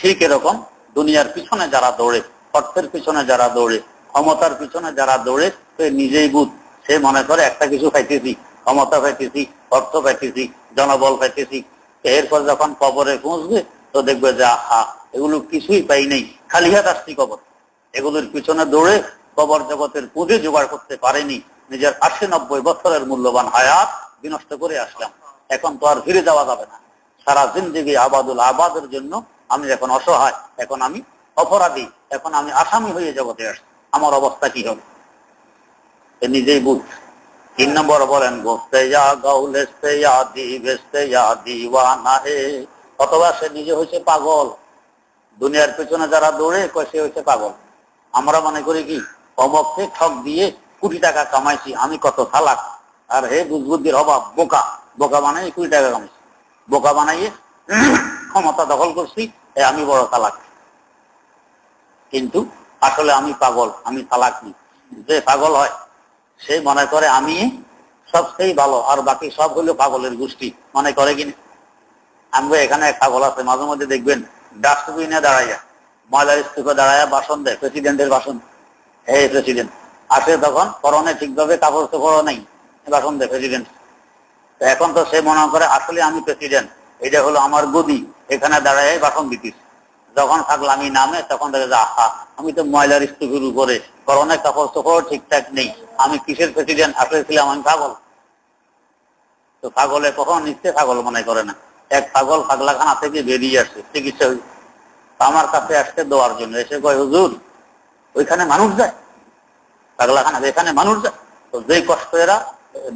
Speaker 1: ঠিক এরকম দুনিয়ার পিছনে যারা দৌড়ে, অর্থের পিছনে যারা দৌড়ে, ক্ষমতার পিছনে যারা দৌড়ে, সে নিজেই বুঝ, সে মনে করে একটা কিছু পাইতেছি, ক্ষমতা পাইতেছি, অর্থ পাইতেছি, জনবল পাইতেছি। এরপর যখন কবরে পৌঁছবে তো দেখবে যে আহা, এগুলো কিছুই পাই নেই, খালি হাত আসছি কবর। এগুলোর পিছনে দৌড়ে কবর জগতের পুঁজি জোগাড় করতে পারেনি, নিজের 80-90 বছরের মূল্যবান হায়াত বিনষ্ট করে আসলাম। এখন তো আর ফিরে যাওয়া যাবে না। সারা জিন্দেগি আবাদুল আবাদের জন্য আমি এখন অসহায়, এখন আমি অপরাধী, এখন আমি আসামি হয়ে জগতে আসছি, আমার অবস্থা কি হবে নিজেই বুঝ। 3 নম্বর বলেন গোস্তে যা গাউলেস্তে যা দিবেস্তে যা দিওয়ানা হে, অথবা সে নিজে হয়েছে পাগল। দুনিয়ার পেছনে যারা দৌড়ে কয় সে হয়েছে পাগল। আমরা মনে করি কি অমককে ঠক দিয়ে কোটি টাকা কামাইছি, আমি কত চালাক, আর হে বুঝবুদ্ধির অভাব, বোকা, বোকা বানাই কোটি টাকা কামাইছি, বোকা বানাইয়ে ক্ষমতা দখল করছি, আমি বড় চালাক। কিন্তু আসলে আমি পাগল, আমি চালাক নেই। যে পাগল হয় সে মনে করে আমি সবচেয়ে ভালো, আর বাকি সব হলো পাগলের গোষ্ঠী, মনে করে কিনা। আমরা এখানে এক পাগল আছে, মাঝে মধ্যে দেখবেন ডাস্টবিনে দাঁড়াইয়া, ময়লার স্তূপে দাঁড়াইয়া ভাষণ দেয়, প্রেসিডেন্টের ভাষণ। হে প্রেসিডেন্ট আসে, তখন পরনে ঠিকভাবে কাপড় চোপড় নাই, ভাষণ দেয় প্রেসিডেন্ট। এখন তো সে মনে করে আসলে আমি প্রেসিডেন্ট, এটা হলো আমার গদি, এখানে দাঁড়াই ভাষণ দিতিস। যখন থাকলামই নামে তখন দেখে যে আহা, আমি তো ময়লার স্তূপের উপরে, পরনে কাপড় চোপড় ঠিকঠাক নেই, আমি কিসের প্রেসিডেন্ট, আসলে ছিলাম আমি পাগল। তো পাগলে কখন নিচ্ছে পাগল মনে করে না। এক পাগল পাগলাখানা থেকে বেরিয়ে আসছে চিকিৎসা, আমার কাছে আসছে দোয়ার জন্য, এসে কয় হুজুর ওইখানে মানুষ যায়, পাগলাখানা যেখানে মানুষ যায়, তো যেই কষ্ট এরা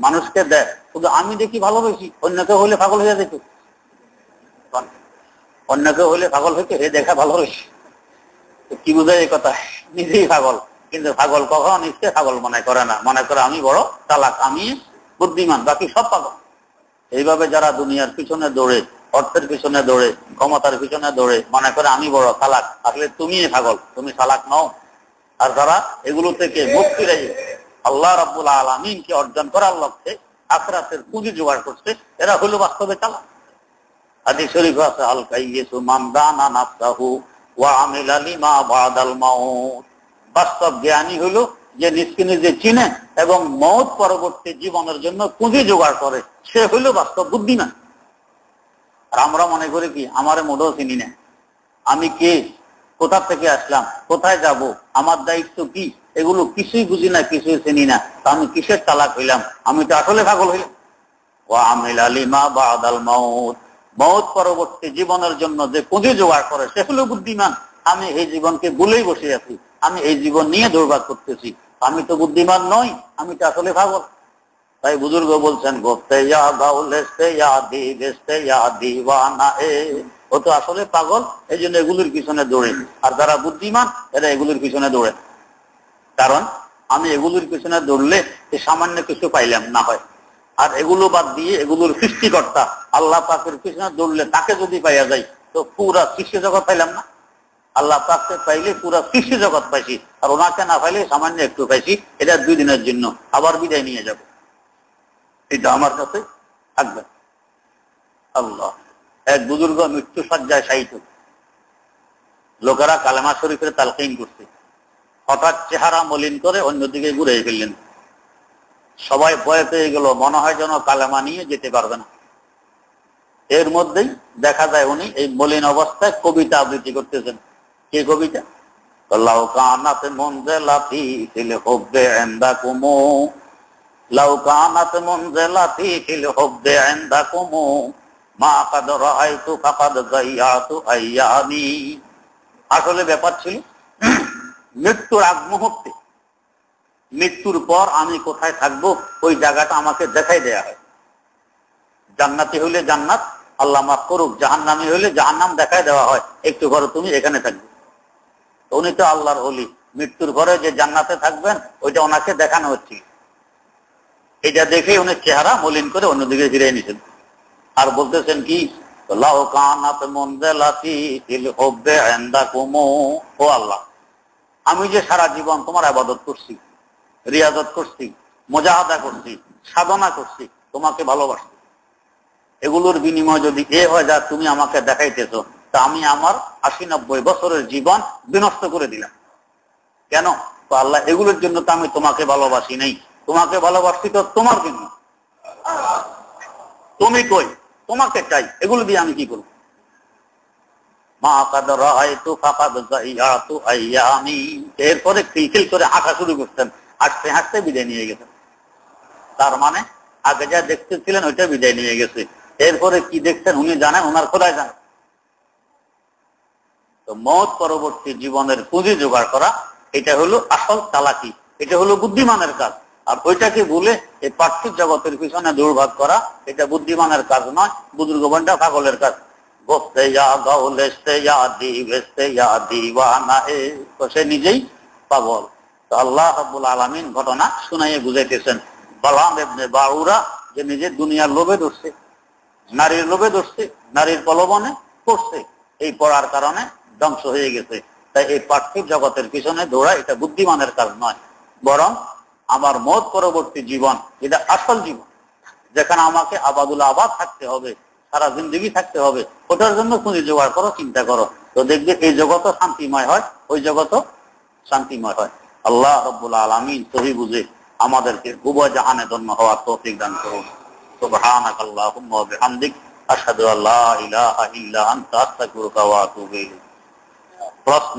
Speaker 1: মানুষকে দেয়, শুধু আমি দেখি ভালোবেসি, অন্য কেউ হলে পাগল হয়ে যেত, অন্য কেউ হলে পাগল হইতে, হে দেখা ভালোবেসি। কি বুঝায় এই কথা, নিজেই পাগল, কিন্তু পাগল কখন ইচ্ছে পাগল মনে করে না, মনে করে আমি বড় চালাক, আমি বুদ্ধিমান, বাকি সব পাগল। এইভাবে যারা দুনিয়ার পিছনে দৌড়ে, অর্থের পিছনে দৌড়ে, ক্ষমতার পিছনে দৌড়ে, মনে করে আমি বড় চালাক, আসলে তুমি পাগল, তুমি চালাক নও। আর যারা এগুলো থেকে মুক্তি রেখে আল্লাহ রাব্বুল আলামিনকে অর্জন করার লক্ষ্যে আখিরাতের পুঁজি জোগাড় করছে, এরা হলো বাস্তবে চালাক। হাদিস শরীফ আছে আল কাইয়িসু মান দানা নাফসাহু ওয়া আমিলা লিমা বাদাল মাউত। বাস্তব জ্ঞানী হলো যে নিজকে নিজে চিনে এবং মওত পরবর্তী জীবনের জন্য পুঁজি জোগাড় করে, সে হলো বাস্তব বুদ্ধিমান। আর আমরা মনে করি কি আমারে মোটেও চিনি না, আমি কে, কোথা থেকে আসলাম, কোথায় যাব, আমার দায়িত্ব কি, এগুলো কিছুই বুঝি না, কিছুই চিনি না, আমি কিসের চালাক হইলাম, আমি তো আসলে পাগল হইলাম। ওয়া আমিলা লিমা বাদাল মাউত, মওত পরবর্তী জীবনের জন্য যে পুঁজি জোগাড় করে সে হলো বুদ্ধিমান। আমি এই জীবনকে ভুলেই বসে আছি, আমি এই জীবন নিয়ে দৌড়ভাগ করতেছি, আমি তো বুদ্ধিমান নই, আমি তো আসলে পাগল। তাই বুজুর্গ বলছেন গোস্তে ইয়া গাউলেস্তে ইয়া দিবেস্তে ইয়া দিওয়ানা এ, ও তো আসলে পাগল, এই জন্য এগুলোর পিছনে দৌড়ে। আর যারা বুদ্ধিমান এরা এগুলোর পিছনে দৌড়ে, কারণ আমি এগুলোর পিছনে দৌড়লে সামান্য কিছু পাইলাম না হয়, আর এগুলো বাদ দিয়ে এগুলোর সৃষ্টিকর্তা আল্লাহ পাকের পিছনে দৌড়লে তাকে যদি পাইয়া যায় তো পুরা সৃষ্টি জগৎ পাইলাম না। আল্লাহ পাককে পাইলে পুরা সৃষ্টি জগৎ পাইছি, আর ওনাকে না পাইলে সামান্য একটু পাইছি, এটা 2 দিনের জন্য, আবার বিদায় নিয়ে যাব, এটা আমার কাছে থাকবে। আল্লাহ, এক বুজুর্গ মৃত্যু সজ্জায় শায়িত, লোকেরা কালেমা শরীফের তালকিন করছে, হঠাৎ চেহারা মলিন করে অন্যদিকে ঘুরে ফেললেন। সবাই ভয় পেয়ে গেল, মনে হয় যেন কালেমা নিয়ে যেতে পারবে না। এর মধ্যেই দেখা যায় উনি এই মলিন অবস্থায় কবিতা আবৃত্তি করতেছেন। কে কবিতা? লাউ কানাত মুনজিলাতি ফিল হুব্বি ইনদাকুম, লাউ কানাত মুনজিলাতি ফিল হুব্বি ইনদাকুম মা কাদ রাআইতু ফাকাদ যায়াতু আইয়ামি। আসলে ব্যাপার ছিল মৃত্যুর আগ মুহূর্তে, মৃত্যুর পর আমি কোথায় থাকবো ওই জায়গাটা আমাকে দেখাই দেয়া হয়। জান্নাতি হইলে জান্নাত, আল্লাহ মাফ করুক, জাহান্নামী হইলে জাহান্নাম দেখায় দেওয়া হয়, একটু ঘরে তুমি এখানে থাকবে। উনি তো আল্লাহর ওলি, মৃত্যুর পরে যে জান্নাতে থাকবেন ওইটা ওনাকে দেখানো হচ্ছে। এটা দেখে উনি চেহারা মলিন করে অন্যদিকে ফিরে নিছেন, আর বলতেছেন কি, ও আল্লাহ, আমি যে সারা জীবন তোমার ইবাদত করছি, রিয়াজত করছি, মুজাহাদা করছি, সাধনা করছি, তোমাকে ভালোবাসি, এগুলোর বিনিময় যদি এ হয় যা তুমি আমাকে দেখাইতেছো, তা আমি আমার 80-90 বছরের জীবন বিনষ্ট করে দিলাম কেন? তো আল্লাহ, এগুলোর জন্য তো আমি তোমাকে ভালোবাসি নাই, তোমাকে ভালোবাসি তো তোমার জন্য। তুমি কই, তোমাকে চাই, এগুলো দিয়ে আমি কি করব? এরপরে খিলখিল করে হাঁটা শুরু করতেন, হাঁটতে হাঁটতে বিদায় নিয়ে গেছেন। তার মানে আগে যা দেখতেছিলেন ওইটা বিদায় নিয়ে গেছে, এরপরে কি দেখছেন উনি জানেন, ওনার খোদায় জানেন। তো মওত পরবর্তী জীবনের পুঁজি জোগাড় করা, এটা হলো আসল চালাকি, এটা হলো বুদ্ধিমানের কাজ। আর ওইটাকে বলে এই পার্থিব জগতের পিছনে দৌড়ভাগ করা, এটা বুদ্ধিমানের কাজ নয়, বুজুর্গ বান্ডা পাগলের কাজ। সে নিজেই পাগল। তো আল্লাহ রাব্বুল আলামিন ঘটনা শুনাইয়ে বুঝাইতেছেন, বালাম ইবনে বাউরা যে নিজের দুনিয়ার লোভে ধরছে, নারীর লোভে ধরছে, নারীর প্রলোভনে পড়ছে, এই পড়ার কারণে ধ্বংস হয়ে গেছে। তাই এই পার্থিব জগতের পিছনে দৌড়া এটা বুদ্ধিমানের কাজ নয়, বরং আমার মওত পরবর্তী জীবন, এটা আসল জীবন, যেখানে আমাকে আবাদুল আবাদ থাকতে হবে, সারা জিন্দগি থাকতে হবে, ওটার জন্য পুঁজি জোগাড় করো, চিন্তা করো। তো দেখবে এই জগৎও শান্তিময় হয়, ওই জগৎও শান্তিময় হয়। আল্লাহ রাব্বুল আলামিন সহি বুঝে আমাদেরকে উভয় জাহানে ধন্য হওয়ার তৌফিক দান করুন। সুবহানাকাল্লাহুম্মা ওয়া বিহামদিক, আশহাদু আল্লা ইলাহা ইল্লা আনতা, আস্তাগফিরুকা ওয়া আতুবু ইলাইক। প্রশ্ন,